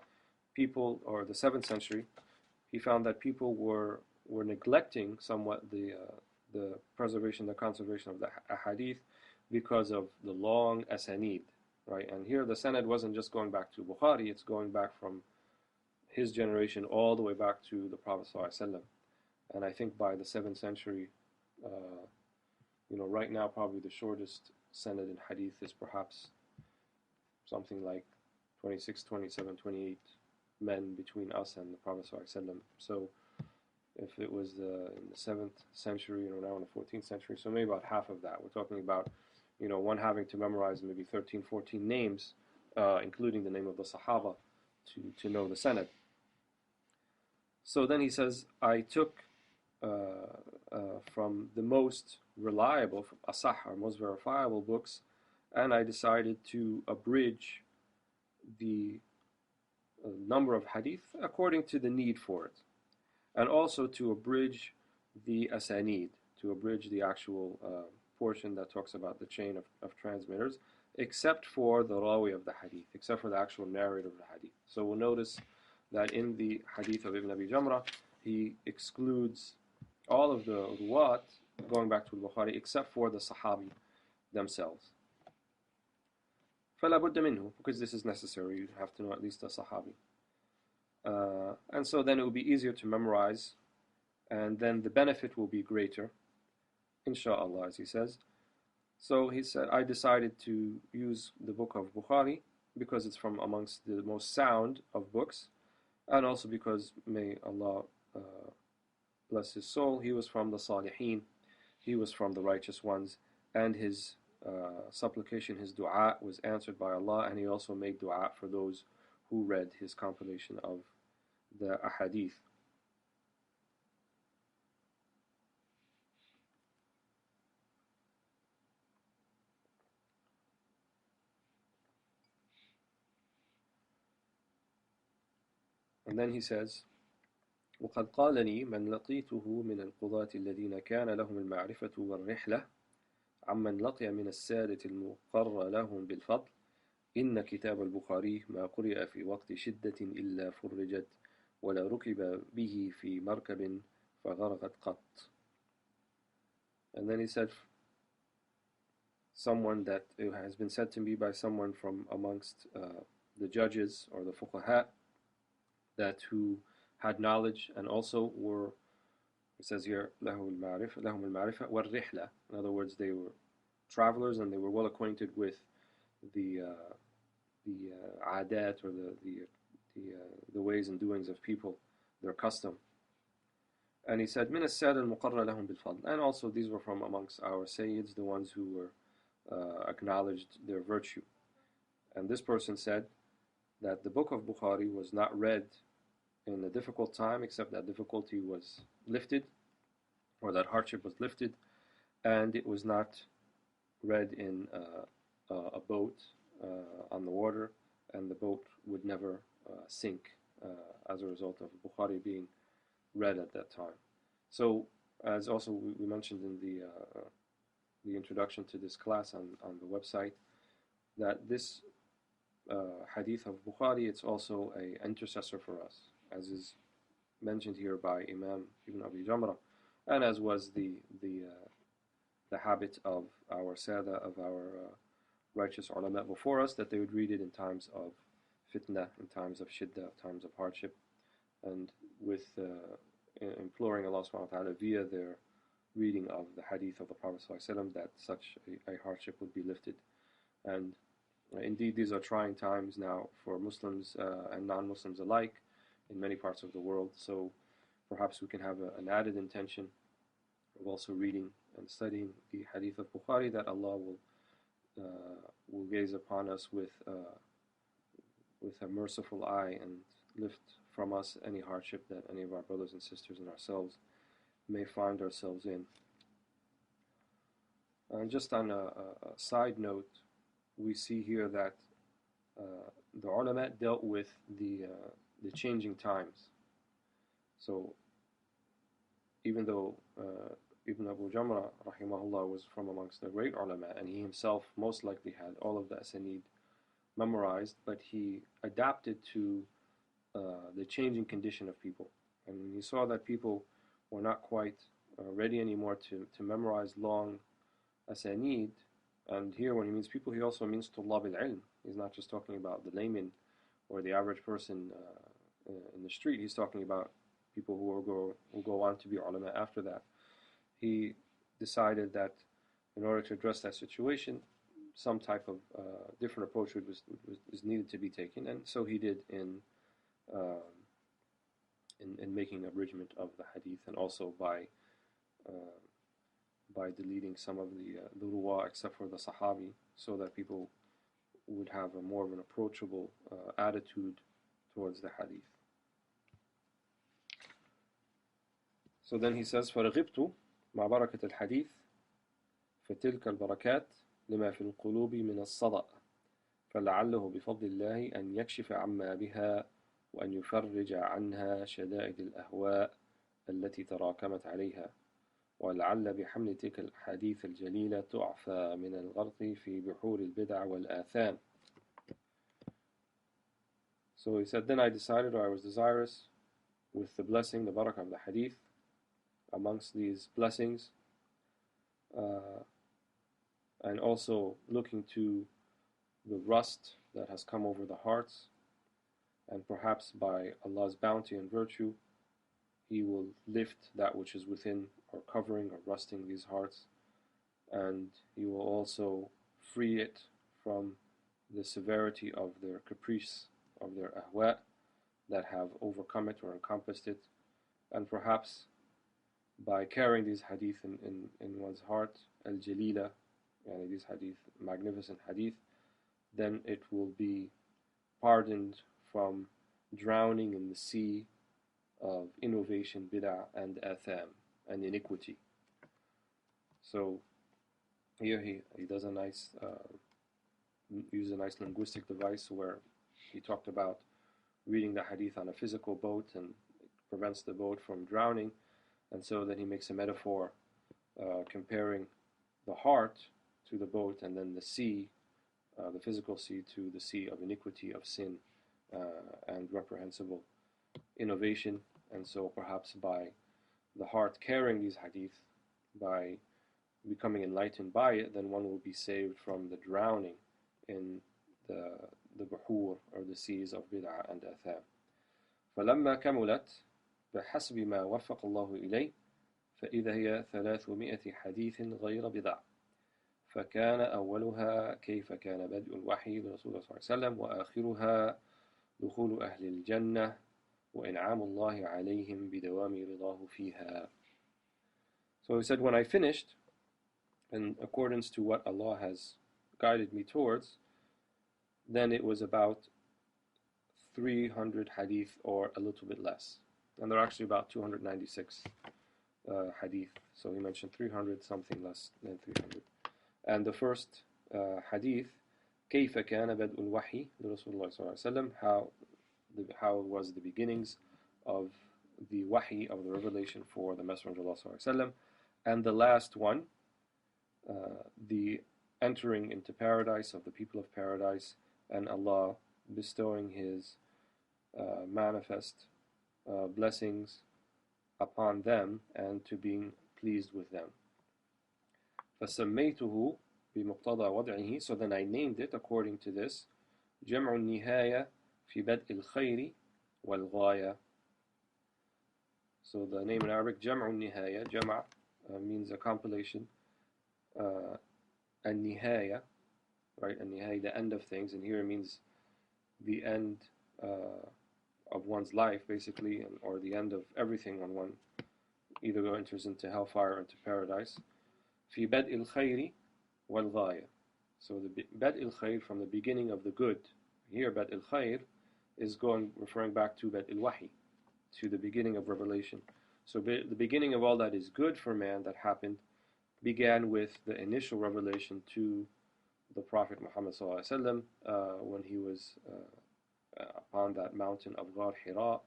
people, or the 7th century, he found that people were neglecting somewhat the preservation, the conservation of the hadith because of the long asanid, right? And here the sanad wasn't just going back to Bukhari, it's going back from his generation all the way back to the Prophet ﷺ. And I think by the 7th century, right now probably the shortest sanad in hadith is perhaps something like 26, 27, 28 men between us and the Prophet ﷺ. So if it was in the 7th century, now in the 14th century, so maybe about half of that. We're talking about, one having to memorize maybe 13, 14 names, including the name of the Sahaba, to know the sanad. So then he says, I took from the most reliable, asah, or most verifiable books, and I decided to abridge the number of hadith according to the need for it, and also to abridge the asanid, to abridge the actual portion that talks about the chain of transmitters, except for the rawi of the hadith, except for the actual narrator of the hadith. So we'll notice that in the hadith of Ibn Abi Jamrah, he excludes all of the ruwat, going back to al-Bukhari, except for the sahabi themselves. فَلَا بُدَّ مِنْهُ, because this is necessary, you have to know at least a sahabi. And so then it will be easier to memorize, and then the benefit will be greater, inshaAllah, as he says. So he said, I decided to use the book of Bukhari, because it's from amongst the most sound of books, and also because, may Allah bless his soul, he was from the Salihin, he was from the righteous ones, and his supplication, his dua was answered by Allah, and he also made dua for those who read his compilation of the Ahadith. And then he says, وقد قال لي من لقيته من القضاة الذين كان لهم المعرفة والرحلة عمن لقي من السادة المقر لهم بالفضل إن كتاب البخاري ما قرئ في وقت شدة إلا فرجت ولا ركب به في مركب فغرقت قط. And then he said, someone that has been said to me by someone from amongst the judges or the fuqaha, that who had knowledge and also were, it says here, لهم المعرفة والرحلة. In other words, they were travelers and they were well acquainted with the adat, or the ways and doings of people, their custom. And he said, من السادة المقرر لهم بالفضل. And also these were from amongst our sayyids, the ones who were acknowledged their virtue. And this person said that the book of Bukhari was not read in a difficult time, except that difficulty was lifted, or that hardship was lifted, and it was not read in a boat on the water, and the boat would never sink as a result of Bukhari being read at that time. So, as also we mentioned in the introduction to this class on the website, that this hadith of Bukhari, it's also an intercessor for us, as is mentioned here by Imam Ibn Abi Jamrah, and as was the the habit of our sada, of our righteous ulama before us, that they would read it in times of fitna, in times of shiddah, times of hardship, and with imploring Allah subhanahu wa ta'ala via their reading of the hadith of the Prophet ﷺ that such a hardship would be lifted. And indeed, these are trying times now for Muslims and non-Muslims alike in many parts of the world. So perhaps we can have an added intention of also reading and studying the Hadith of Bukhari, that Allah will gaze upon us with a merciful eye and lift from us any hardship that any of our brothers and sisters and ourselves may find ourselves in. And just on a side note, we see here that the ulama dealt with the changing times. So even though Ibn Abu Jamrah rahimahullah was from amongst the great ulama, and he himself most likely had all of the asanid memorized, but he adapted to the changing condition of people. And when he saw that people were not quite ready anymore to memorize long asanid, and here when he means people, he also means tullab al-ilm. He's not just talking about the layman or the average person in the street. He's talking about people who go on to be ulama after that. He decided that in order to address that situation, some type of different approach was needed to be taken, and so he did in making abridgment of the hadith, and also by deleting some of the ruwa except for the sahabi, so that people would have a more of an approachable attitude towards the hadith. So then he says, فَرَغِبْتُ مع بركة الحديث فتلك البركات لما في القلوب من الصدأ فلعله بفضل الله أن يكشف عما بها وأن يفرج عنها شدائد الأهواء التي تراكمت عليها ولعل بحمل تلك الحديث الجليلة تعفى من الغرق في بحور البدع والآثام. So he said, then I decided, or I was desirous, with the blessing, the barakah of the hadith, amongst these blessings, and also looking to the rust that has come over the hearts, and perhaps by Allah's bounty and virtue, He will lift that which is within or covering or rusting these hearts, and He will also free it from the severity of their caprice, of their ahwa that have overcome it or encompassed it, and perhaps by carrying these hadith in one's heart, al-jalila, yani these hadith, magnificent hadith, then it will be pardoned from drowning in the sea of innovation, bid'ah, and atham, and iniquity. So here he does a nice, uses a nice linguistic device where he talked about reading the hadith on a physical boat and it prevents the boat from drowning. And so then he makes a metaphor comparing the heart to the boat, and then the sea, the physical sea, to the sea of iniquity, of sin, and reprehensible innovation. And so perhaps by the heart carrying these hadith, by becoming enlightened by it, then one will be saved from the drowning in the buhur, or the seas of bid'ah and atham. فَلَمَّا كَمُلَتْ بحسب ما وفق الله إليه فإذا هي 300 حديث غير بضع فكان أولها كيف كان بدء الوحي لرسول الله صلى الله عليه وسلم وآخرها دخول أهل الجنة وإنعام الله عليهم بدوام رضاه فيها. So he said, when I finished, in accordance to what Allah has guided me towards, then it was about 300 hadith or a little bit less. And they're actually about 296 hadith. So he mentioned 300, something less than 300. And the first hadith, كيف كان بدء الوحي لرسول الله صلى الله عليه وسلم, how was the beginnings of the wahi, of the revelation for the Messenger of Allah صلى الله عليه وسلم. And the last one, the entering into paradise of the people of paradise, and Allah bestowing His manifest blessings upon them and to being pleased with them. فسميته بمقتضى وضعه, so then I named it according to this, جمع النهاية في بدء الخير والغاية. So the name in Arabic, جمع النهاية, جمع means a compilation, النهاية, right, النهاية, the end of things, and here it means the end of one's life, basically, or the end of everything when one either enters into hellfire or into paradise. في بدء الخير والغاية. So the بدء الخير, from the beginning of the good. Here بدء الخير is referring back to بدء الوحي, to the beginning of revelation. So the beginning of all that is good for man that happened began with the initial revelation to the Prophet Muhammad ﷺ, when he was upon that mountain of Ghar Hira,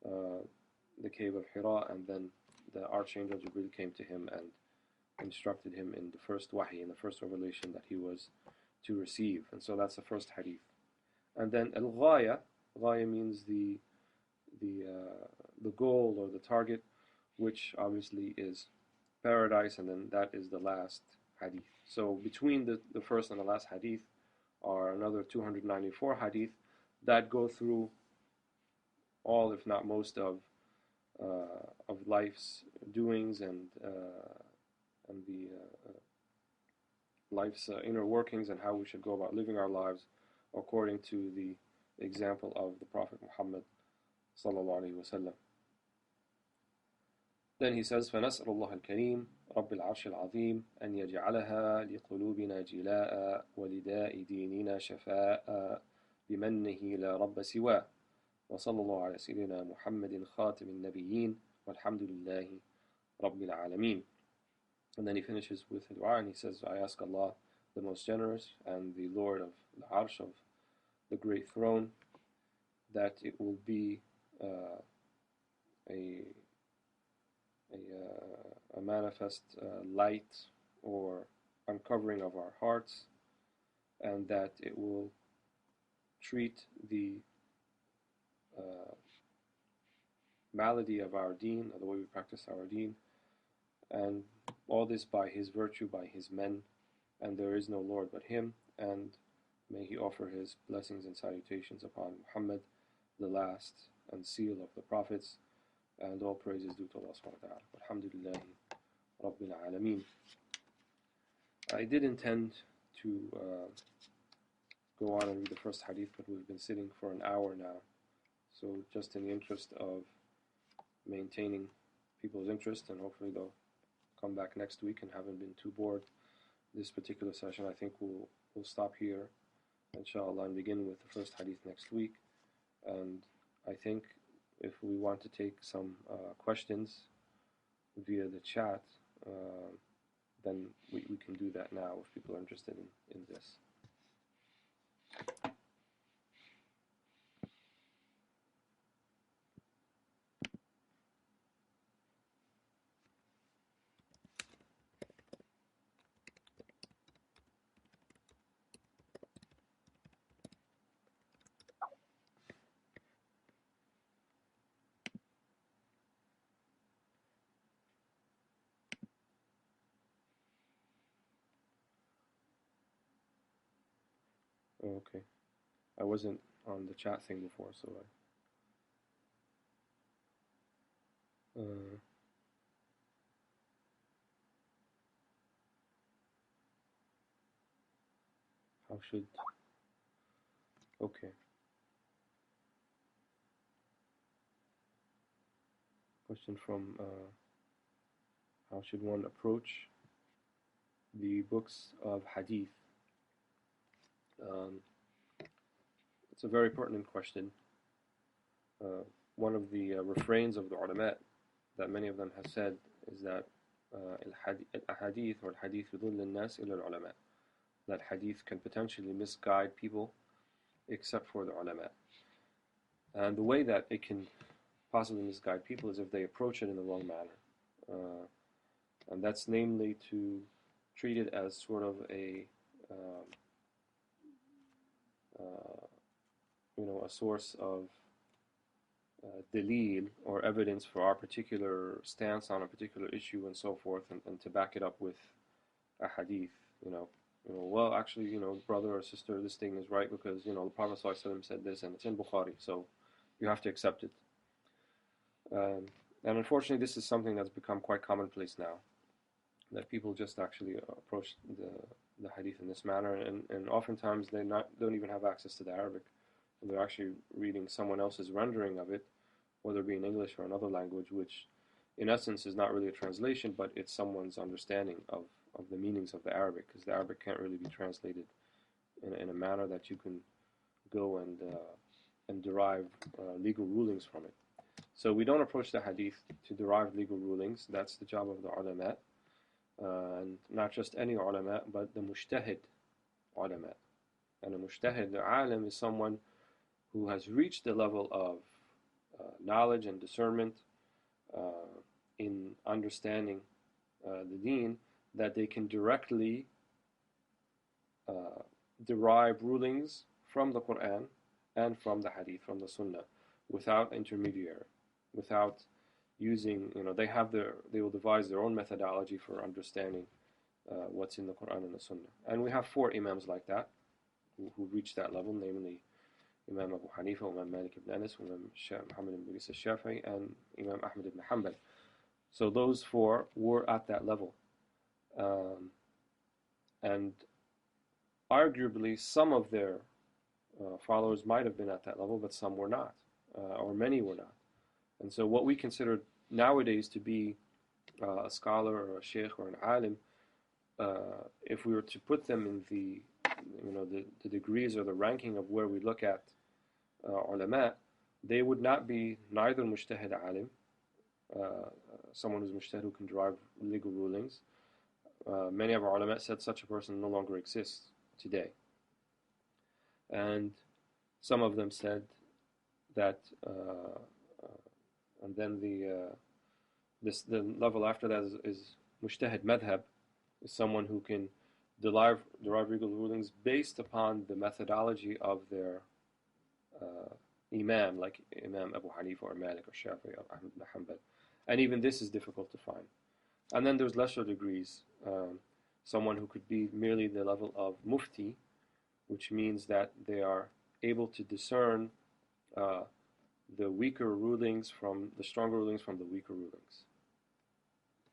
the cave of Hira, and then the Archangel Jibril came to him and instructed him in the first wahi, in the first revelation that he was to receive. And so that's the first hadith. And then al-ghaya, ghaya means the goal or the target, which obviously is paradise, and then that is the last hadith. So between the first and the last hadith are another 294 hadith that go through all, if not most, of life's doings and the life's inner workings, and how we should go about living our lives according to the example of the Prophet Muhammad sallallahu alaihi wasallam. Then he says, فَنَسْأَلُ اللَّهَ الْكَرِيمَ رَبِّ الْعَرْشِ الْعَظِيمِ أَنْ يَجْعَلَهَا لِقُلُوبِنَا جِلَاءً وَلِدَاءِ دِينِنَا شَفَاءً بِمَنِّهِ لَا رَبَّ سِوَاهُ وصلى الله على سيدنا محمد خاتم النبيين والحمد لله رب العالمين. And then he finishes with a dua, and he says, I ask Allah, the most generous and the Lord of the Arsh, of the great throne, that it will be a manifest light or uncovering of our hearts, and that it will treat the malady of our deen, the way we practice our deen, and all this by His virtue, by His men, and there is no Lord but Him, and may He offer His blessings and salutations upon Muhammad, the last and seal of the prophets, and all praises due to Allah subhanahu wa ta'ala. Alhamdulillahi Rabbil Alameen. I did intend to go on and read the first hadith, but we've been sitting for an hour now. So just in the interest of maintaining people's interest, and hopefully they'll come back next week and haven't been too bored this particular session, I think we'll stop here, inshallah, and begin with the first hadith next week. And I think if we want to take some questions via the chat, then we can do that now if people are interested in this. Oh, okay. I wasn't on the chat thing before, so how should... Okay. Question from how should one approach the books of Hadith? It's a very pertinent question. One of the refrains of the ulama that many of them have said is that al-Ahadith or al-Hadith يضل الناس إلا العلماء, that Hadith can potentially misguide people except for the ulama. And the way that it can possibly misguide people is if they approach it in the wrong manner. And that's namely to treat it as sort of a source of dalil or evidence for our particular stance on a particular issue and so forth, and to back it up with Ahadith, well, actually, brother or sister, this thing is right because, the Prophet ﷺ said this and it's in Bukhari, so you have to accept it. And unfortunately, this is something that's become quite commonplace now, that people just actually approach the hadith in this manner, and oftentimes they don't even have access to the Arabic, and they're actually reading someone else's rendering of it, whether it be in English or another language, which in essence is not really a translation, but it's someone's understanding of the meanings of the Arabic, because the Arabic can't really be translated in a manner that you can go and derive legal rulings from it. So we don't approach the hadith to derive legal rulings. That's the job of the ulama, and not just any ulama, but the mujtahid ulama. And a mujtahid, the alim, is someone who has reached the level of knowledge and discernment in understanding the deen, that they can directly derive rulings from the Quran and from the hadith, from the sunnah, without intermediary, without using, they will devise their own methodology for understanding what's in the Quran and the sunnah. And we have 4 imams like that, who reached that level, namely Imam Abu Hanifa, Imam Malik ibn Anas, Imam Muhammad ibn Idris al-Shafi'i, and Imam Ahmad ibn Hanbal. So those 4 were at that level. And arguably some of their followers might have been at that level, but some were not, or many were not. And so what we consider nowadays to be a scholar or a Shaykh or an alim, if we were to put them in the degrees or the ranking of where we look at ulama, they would not be neither mujtahid alim, someone who's mujtahid who can derive legal rulings. Many of our ulama said such a person no longer exists today. And some of them said that, and then the level after that is mujtahid madhab, is someone who can derive legal rulings based upon the methodology of their imam, like Imam Abu Hanifa or Malik or Shafi'i or Ahmad ibn Hanbal. And even this is difficult to find. And then there's lesser degrees, someone who could be merely the level of mufti, which means that they are able to discern the weaker rulings from the stronger rulings from the weaker rulings.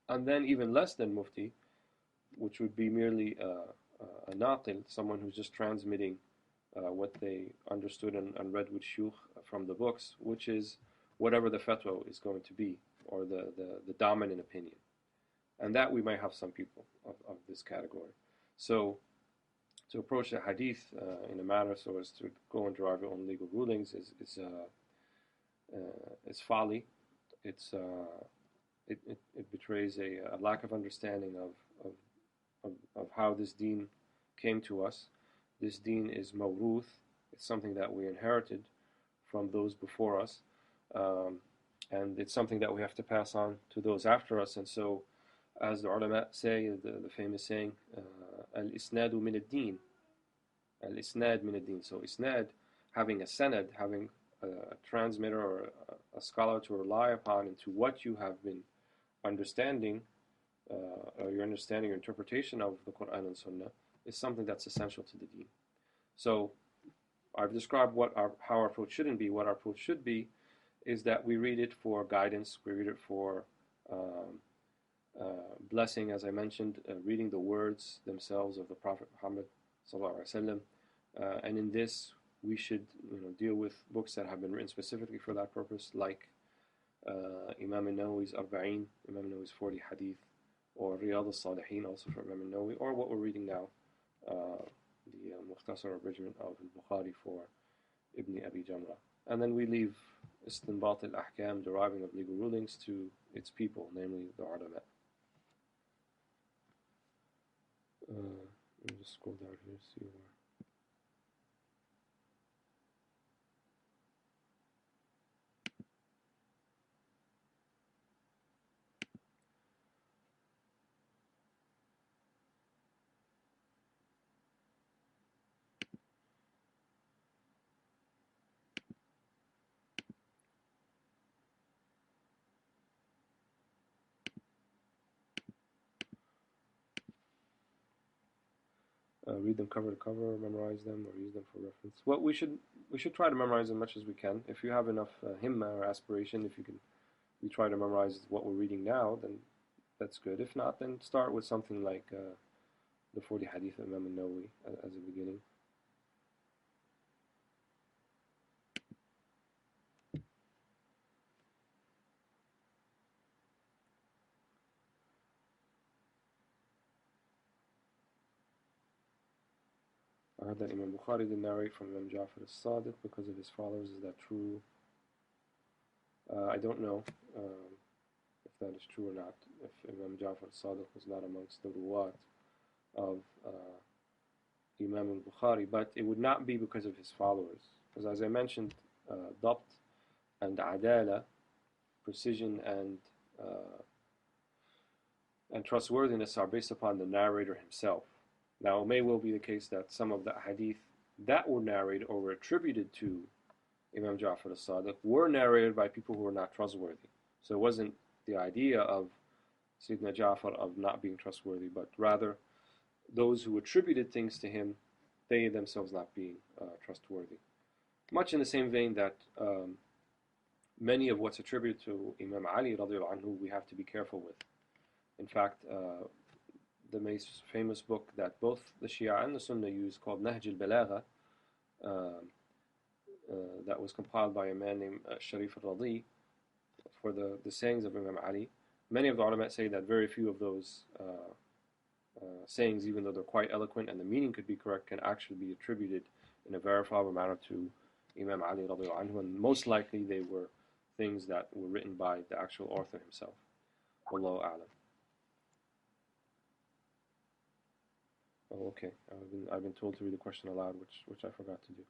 And then even less than mufti, which would be merely a naqil, someone who's just transmitting what they understood and read with shuyukh from the books, which is whatever the fatwa is going to be, or the dominant opinion. And that we might have some people of this category. So to approach the hadith in a manner so as to go and derive your own legal rulings is folly. It betrays a lack of understanding of how this deen came to us. This deen is mawruth. It's something that we inherited from those before us, and it's something that we have to pass on to those after us. And so, as the ulama say, the famous saying, al-isnadu min ad-din, al-isnad min ad-din. So isnad, having a sanad, having a transmitter or a scholar to rely upon into what you have been understanding, or your understanding or interpretation of the Quran and Sunnah, is something that's essential to the deen. So I've described how our approach shouldn't be. What our approach should be is that we read it for guidance, we read it for blessing, as I mentioned, reading the words themselves of the Prophet Muhammad sallallahu alaihi wasallam, and in this we should deal with books that have been written specifically for that purpose, like Imam al-Nawawi's Arba'in, Imam al-Nawawi's 40 Hadith, or Riyadh al-Salihin, also from Imam al-Nawawi, or what we're reading now, the Mukhtasar Abridgment of al-Bukhari for Ibn Abi Jamrah. And then we leave istinbat al-ahkam, deriving of legal rulings, to its people, namely the ulama. Let me just scroll down here to see where. read them cover to cover, memorize them, or use them for reference. Well, we should try to memorize as much as we can. If you have enough himma or aspiration, if you try to memorize what we're reading now, then that's good. If not, then start with something like the 40 Hadith of Imam al-Nawawi as a beginning. I heard that Imam Bukhari did narrate from Imam Ja'far al-Sadiq because of his followers. Is that true? I don't know if that is true or not. If Imam Ja'far al-Sadiq was not amongst the ruwat of Imam al-Bukhari, but it would not be because of his followers. Because as I mentioned, dabt and adala, precision and trustworthiness are based upon the narrator himself. Now, it may well be the case that some of the hadith that were narrated or were attributed to Imam Ja'far al-Sadiq were narrated by people who were not trustworthy. So it wasn't the idea of Sayyidina Ja'far of not being trustworthy, but rather those who attributed things to him, they themselves not being trustworthy. Much in the same vein that many of what's attributed to Imam Ali radiallahu anhu we have to be careful with. In fact, the most famous book that both the Shia and the Sunnah use, called Nahj al-Balagha, that was compiled by a man named Sharif al-Radi for the sayings of Imam Ali. Many of the ulama say that very few of those sayings, even though they're quite eloquent and the meaning could be correct, can actually be attributed in a verifiable manner to Imam Ali radiallahu anhu, and most likely they were things that were written by the actual author himself. Wallahu a'lam. Oh, okay. I've been told to read the question aloud, which I forgot to do.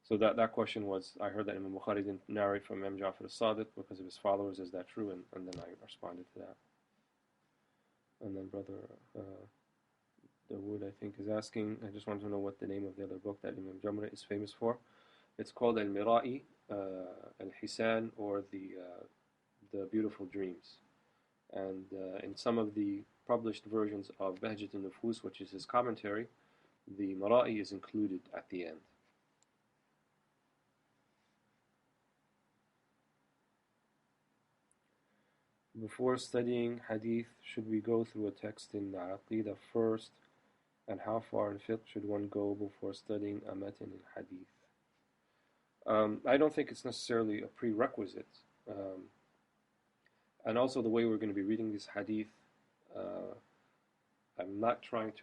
So that question was, I heard that Imam Bukhari didn't narrate from Imam Ja'far al-Sadiq because of his followers. Is that true? And then I responded to that. And then Brother Dawood, I think, is asking, I just want to know what the name of the other book that Imam Jamrah is famous for. It's called Al-Mira'i, Al-Hisan, or the Beautiful Dreams. And in some of the published versions of Bahjat al-Nufus, which is his commentary, the Mira'i is included at the end. Before studying Hadith, should we go through a text in Aqidah first? And how far in fiqh should one go before studying a matan in Hadith? I don't think it's necessarily a prerequisite. And also the way we're going to be reading this Hadith, I'm not trying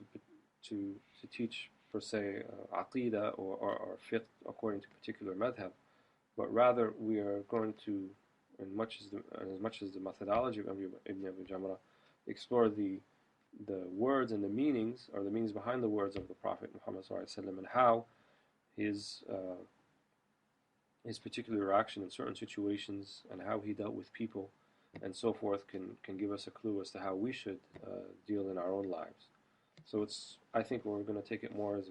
to teach per se Aqidah or fiqh according to particular madhab, but rather we are going to, as much as the methodology of Ibn Abi Jamrah, explore the words and the meanings, or the meanings behind the words of the Prophet Muhammad ﷺ, and how his particular reaction in certain situations and how he dealt with people and so forth can give us a clue as to how we should deal in our own lives. So I think we're going to take it more as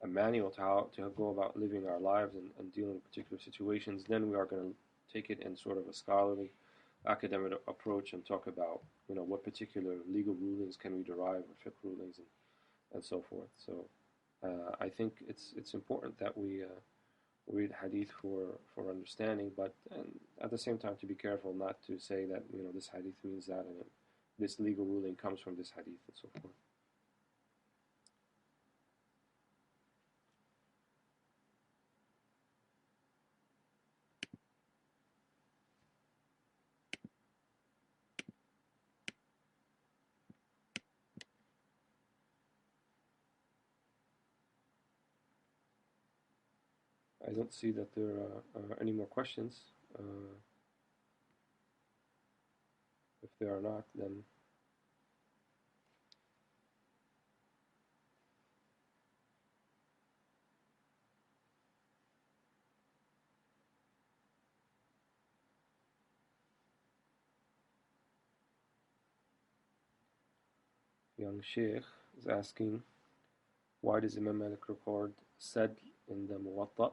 a manual to how to go about living our lives and dealing with particular situations. Then we are going to take it in sort of a scholarly, academic approach and talk about, what particular legal rulings can we derive, or fiqh rulings, and so forth. So I think it's important that we read hadith for understanding, but at the same time to be careful not to say that this hadith means that and this legal ruling comes from this hadith and so forth. I don't see that there are any more questions. If there are not, then young Shaykh is asking, why does Imam Malik record Sadl in the Muwatta?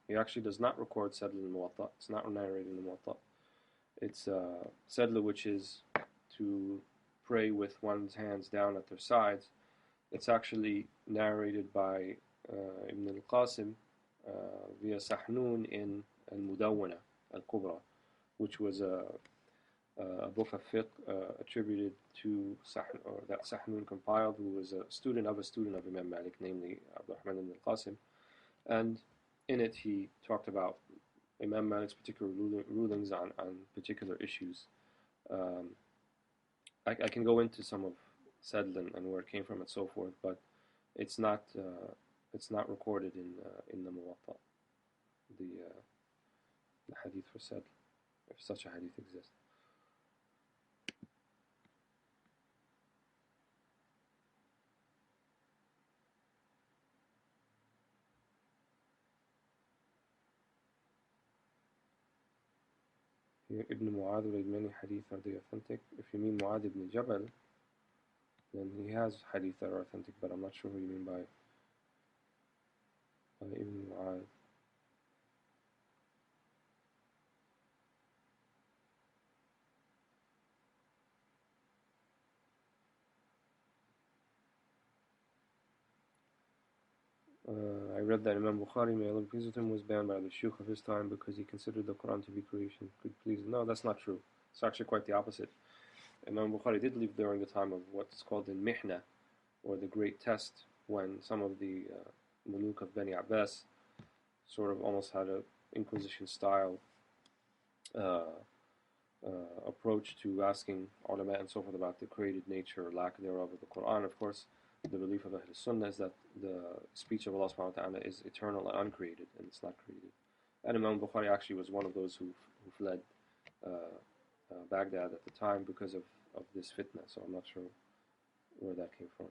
He actually does not record Sadl in the Muwatta. It's not narrated in the Muwatta. It's Sadl, which is to pray with one's hands down at their sides. It's actually narrated by Ibn al-Qasim via Sahnun in al-Mudawwana al-Kubra, which was a book of fiqh attributed to that Sahnun compiled, who was a student of Imam Malik, namely Abdurrahman ibn al-Qasim. And in it he talked about Imam Malik's particular rulings on particular issues. I can go into some of Sadl and where it came from and so forth, but it's not recorded in the Muwatta, the hadith for Sadl, if such a hadith exists. Here, Ibn Mu'adh read many hadith. Are they authentic? If you mean Mu'adh ibn Jabal, then he has hadith that are authentic, but I'm not sure who you mean by Ibn Mu'adh. I read that Imam Bukhari, may Allah be pleased with him, was banned by the Shaykh of his time because he considered the Quran to be creation. Could please? No, that's not true. It's actually quite the opposite. Imam Bukhari did live during the time of what's called the Mihna, or the Great Test, when some of the Muluk of Bani Abbas sort of almost had an Inquisition style approach to asking ulama and so forth about the created nature or lack thereof of the Quran. Of course, the belief of Ahl Sunnah is that the speech of Allah subhanahu wa ta'ala is eternal and uncreated, and it's not created. And Imam Bukhari actually was one of those who fled Baghdad at the time because of this fitna, so I'm not sure where that came from.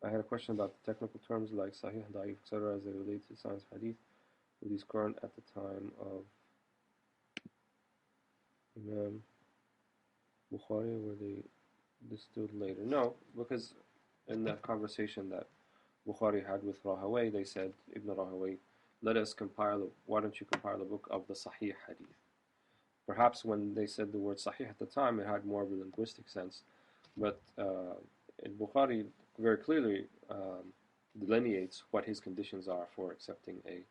I had a question about the technical terms like Sahih, Da'if, etc. as they relate to the science of Hadith. Were these current at the time of Imam Bukhari, or were they distilled later? No, because in that conversation that Bukhari had with Rahaway, they said, Ibn Rahaway, why don't you compile a book of the Sahih Hadith? Perhaps when they said the word Sahih at the time, it had more of a linguistic sense, but Bukhari very clearly delineates what his conditions are for accepting a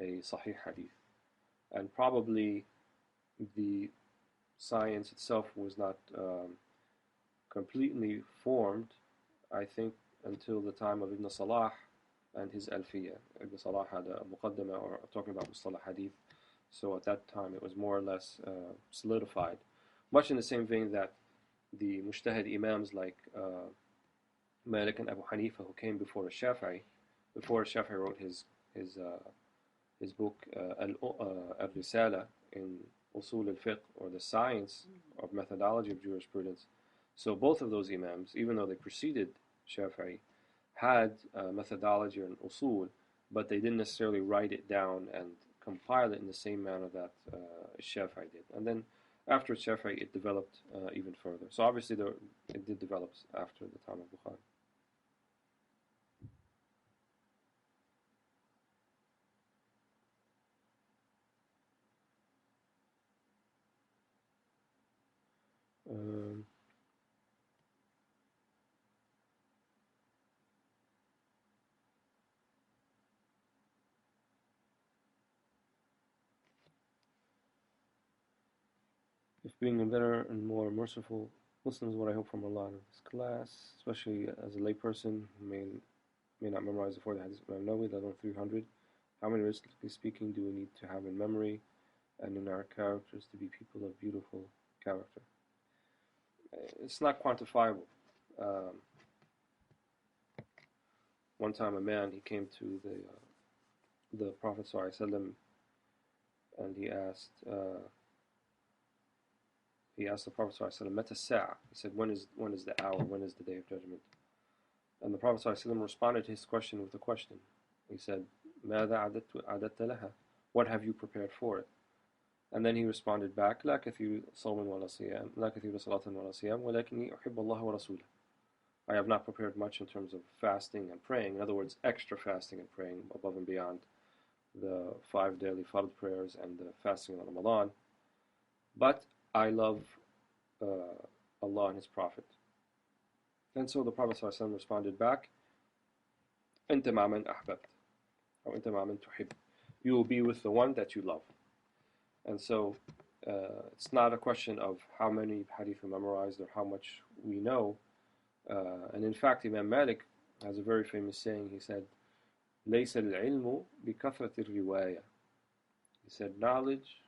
Sahih Hadith. And probably the science itself was not completely formed, I think, until the time of Ibn Salah and his Alfiyah. Ibn Salah had a muqaddimah, or talking about Mustalah Hadith, so at that time it was more or less solidified. Much in the same vein that the Mujtahid Imams like Malik and Abu Hanifa, who came before Shafi'i wrote his book al-Risala in Usul al-Fiqh, or the science of methodology of jurisprudence. So both of those Imams, even though they preceded Shafi'i, had methodology and usul, but they didn't necessarily write it down and compile it in the same manner that Shafi'i did. And then after Shafi'i, it developed even further. So obviously it did develop after the time of Bukhari. If being a better and more merciful Muslim is what I hope from Allah in this class, especially as a layperson who may not memorize the 40 hadiths of Imam Nawawi, let alone 300, how many, realistically speaking, do we need to have in memory and in our characters to be people of beautiful character? It's not quantifiable. One time a man, he came to the Prophet ﷺ, and he asked the Prophet ﷺ, Mata Sa'a? He said, when is the hour? When is the day of judgment? And the Prophet ﷺ responded to his question with a question. He said, ماذا أعددت لها? What have you prepared for it? And then he responded back, لا كثير صوم ولا صيام، لا كثير صلاة ولا صيام، ولكني أحب الله ورسوله. I have not prepared much in terms of fasting and praying. In other words, extra fasting and praying above and beyond the 5 daily fard prayers and the fasting of Ramadan. But I love Allah and His Prophet. And so the Prophet ﷺ responded back, أنت مع من أحببت, or أنت مع من تحب. You will be with the one that you love. And so it's not a question of how many hadith we memorized or how much we know. And in fact, Imam Malik has a very famous saying. He said, ليس العلم بكثرة الرواية. He said, knowledge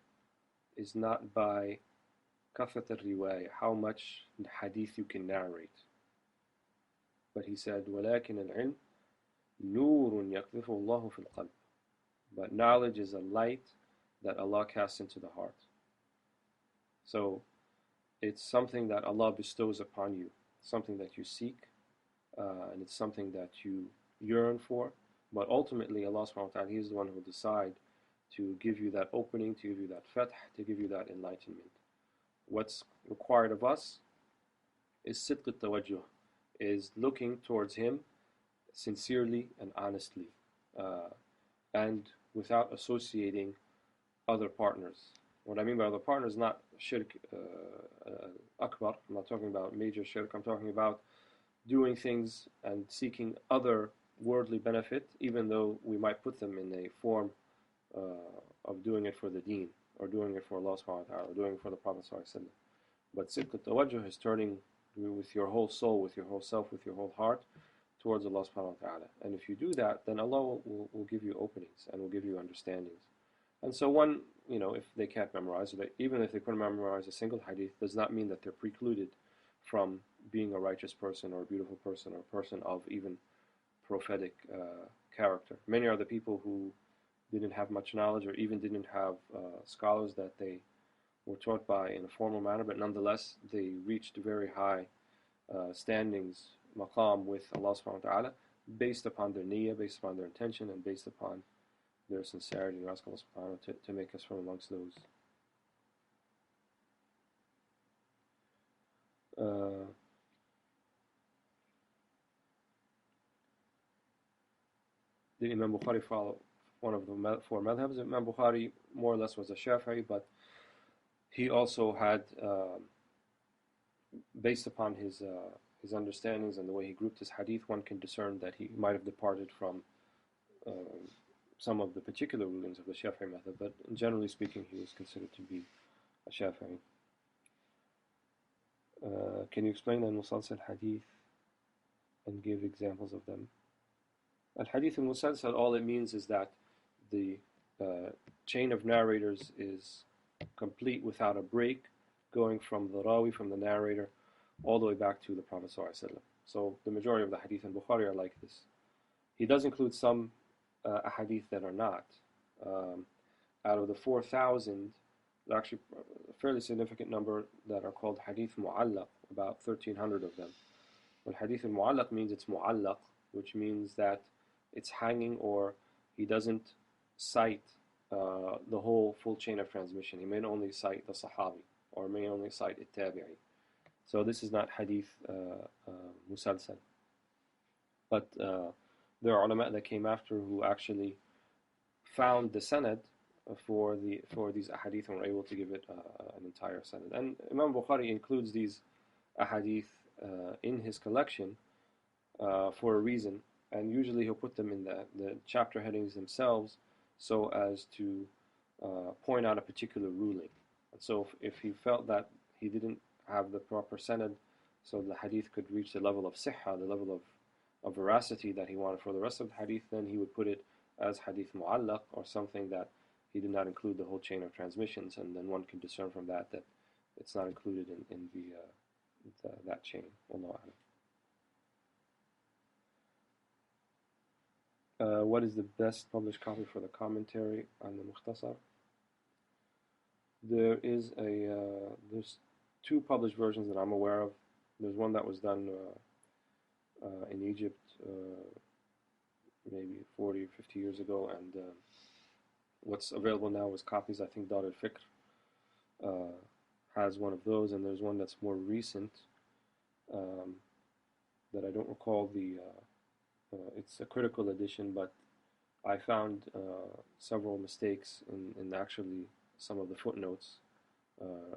is not by كثرة الرواية, how much hadith you can narrate. But he said, ولكن العلم نور يقذفه الله في القلب. But knowledge is a light that Allah casts into the heart. So it's something that Allah bestows upon you, something that you seek, and it's something that you yearn for. But ultimately, Allah subhanahu wa ta'ala, He is the one who will decide to give you that opening, to give you that fath, to give you that enlightenment. What's required of us is sidq al-tawajjuh, is looking towards Him sincerely and honestly, and without associating other partners. What I mean by other partners is not shirk akbar. I'm not talking about major shirk. I'm talking about doing things and seeking other worldly benefit, even though we might put them in a form of doing it for the deen, or doing it for Allah subhanahu wa ta'ala, or doing it for the Prophet sallallahu alaihi wasallam. But sidq al-tawajjuh is turning with your whole soul, with your whole self, with your whole heart towards Allah subhanahu wa ta'ala. And if you do that, then Allah will give you openings and will give you understandings. And so one, if they can't memorize, or even if they couldn't memorize a single hadith, does not mean that they're precluded from being a righteous person or a beautiful person or a person of even prophetic character. Many are the people who didn't have much knowledge or even didn't have scholars that they were taught by in a formal manner, but nonetheless they reached very high standings, maqam, with Allah subhanahu wa ta'ala, based upon their niyyah, based upon their intention, and based upon their sincerity. And ask Allah subhanahu wa ta'ala to make us from amongst those. Did Imam Bukhari follow one of the 4 madhabs? Imam Bukhari more or less was a Shafi'i, but he also had, based upon his understandings and the way he grouped his hadith, one can discern that he might have departed from some of the particular rulings of the Shafi'i method, but generally speaking, he was considered to be a Shafi'i. Can you explain al-Musalsal hadith and give examples of them? Al-Hadith al-Musalsal, all it means is that the chain of narrators is complete without a break, going from the rawi, from the narrator, all the way back to the Prophet ﷺ. So the majority of the hadith in Bukhari are like this. He does include some ahadith that are not. Out of the 4,000, there's actually a fairly significant number that are called hadith mu'allaq, about 1,300 of them. Well, hadith mu'allaq means it's mu'allaq, which means that it's hanging, or he doesn't cite the whole full chain of transmission. He may only cite the sahabi, or may only cite al-tabi'i. So this is not hadith musalsal. But there are ulama that came after who actually found the sanad for these ahadith and were able to give it an entire sanad. And Imam Bukhari includes these ahadith in his collection for a reason, and usually he'll put them in the chapter headings themselves so as to point out a particular ruling. And so if he felt that he didn't have the proper sanad, so the hadith could reach the level of sihha, the level of veracity that he wanted for the rest of the hadith, then he would put it as hadith mu'allaq, or something that he did not include the whole chain of transmissions, and then one can discern from that it's not included in that chain. Wallahu a'lam. What is the best published copy for the commentary on the Mukhtasar? There's 2 published versions that I'm aware of. There's one that was done in Egypt maybe 40 or 50 years ago, and what's available now is copies. I think Dar al-Fikr has one of those, and there's one that's more recent that I don't recall it's a critical edition, but I found several mistakes in actually some of the footnotes,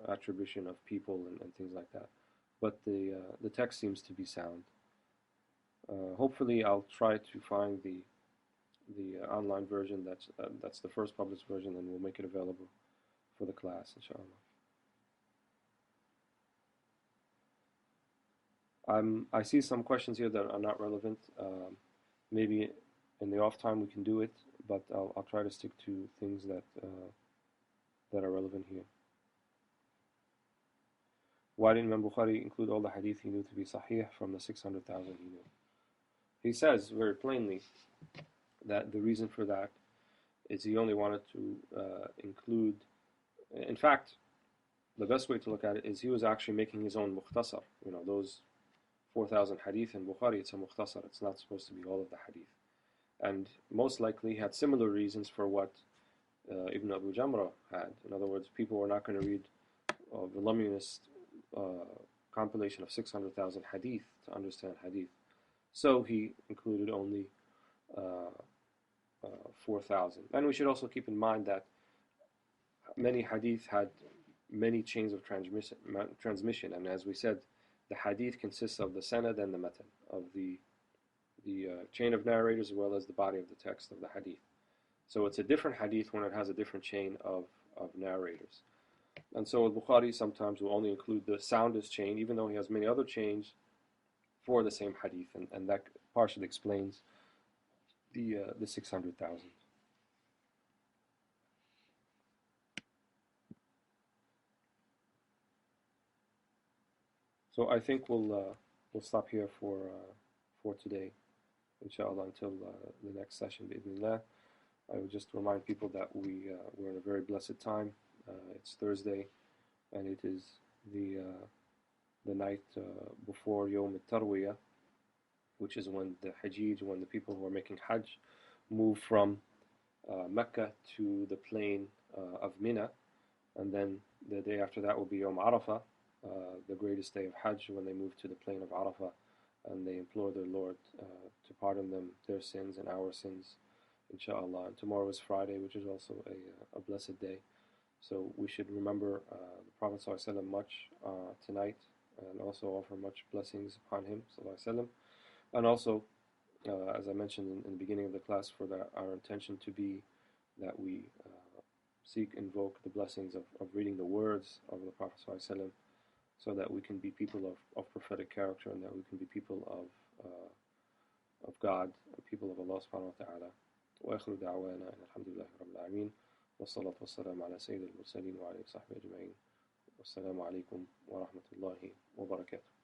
attribution of people and things like that. But the text seems to be sound. Hopefully, I'll try to find the online version that's the first published version, and we'll make it available for the class, inshallah. I see some questions here that are not relevant. Maybe in the off time we can do it, but I'll try to stick to things that are relevant here. Why didn't Imam Bukhari include all the hadith he knew to be sahih from the 600,000 he knew? He says very plainly that the reason for that is he only wanted to include, in fact, the best way to look at it is he was actually making his own mukhtasar. Those 4,000 hadith in Bukhari, it's a mukhtasar. It's not supposed to be all of the hadith. And most likely he had similar reasons for what Ibn Abu Jamrah had. In other words, people were not going to read a voluminous compilation of 600,000 hadith to understand hadith. So he included only 4,000. And we should also keep in mind that many hadith had many chains of transmission. And as we said, the hadith consists of the sanad and the matan, of the chain of narrators as well as the body of the text of the hadith. So it's a different hadith when it has a different chain of narrators. And so al-Bukhari sometimes will only include the soundest chain, even though he has many other chains for the same hadith, and that partially explains the 600,000. So I think we'll stop here for today, inshallah, until the next session, bi'idhnillah. I would just remind people that we're in a very blessed time. It's Thursday, and it is the night before Yawm al-Tarwiyah, which is when the Hajj, when the people who are making Hajj move from Mecca to the plain of Mina, and then the day after that will be Yawm Arafah, the greatest day of Hajj, when they move to the plain of Arafah and they implore their Lord to pardon them their sins and our sins, inshallah. And tomorrow is Friday, which is also a blessed day. So we should remember the Prophet ﷺ much tonight, and also offer much blessings upon him ﷺ. And also, as I mentioned in the beginning of the class, for our intention to be that we invoke the blessings of reading the words of the Prophet ﷺ, so that we can be people of prophetic character, and that we can be people of God, people of Allah subhanahu wa ta'ala. وآخر دعوانا أن الحمد لله رب العالمين والصلاة والسلام على سيد المرسلين وعلى آله وصحبه أجمعين والسلام عليكم ورحمة الله وبركاته.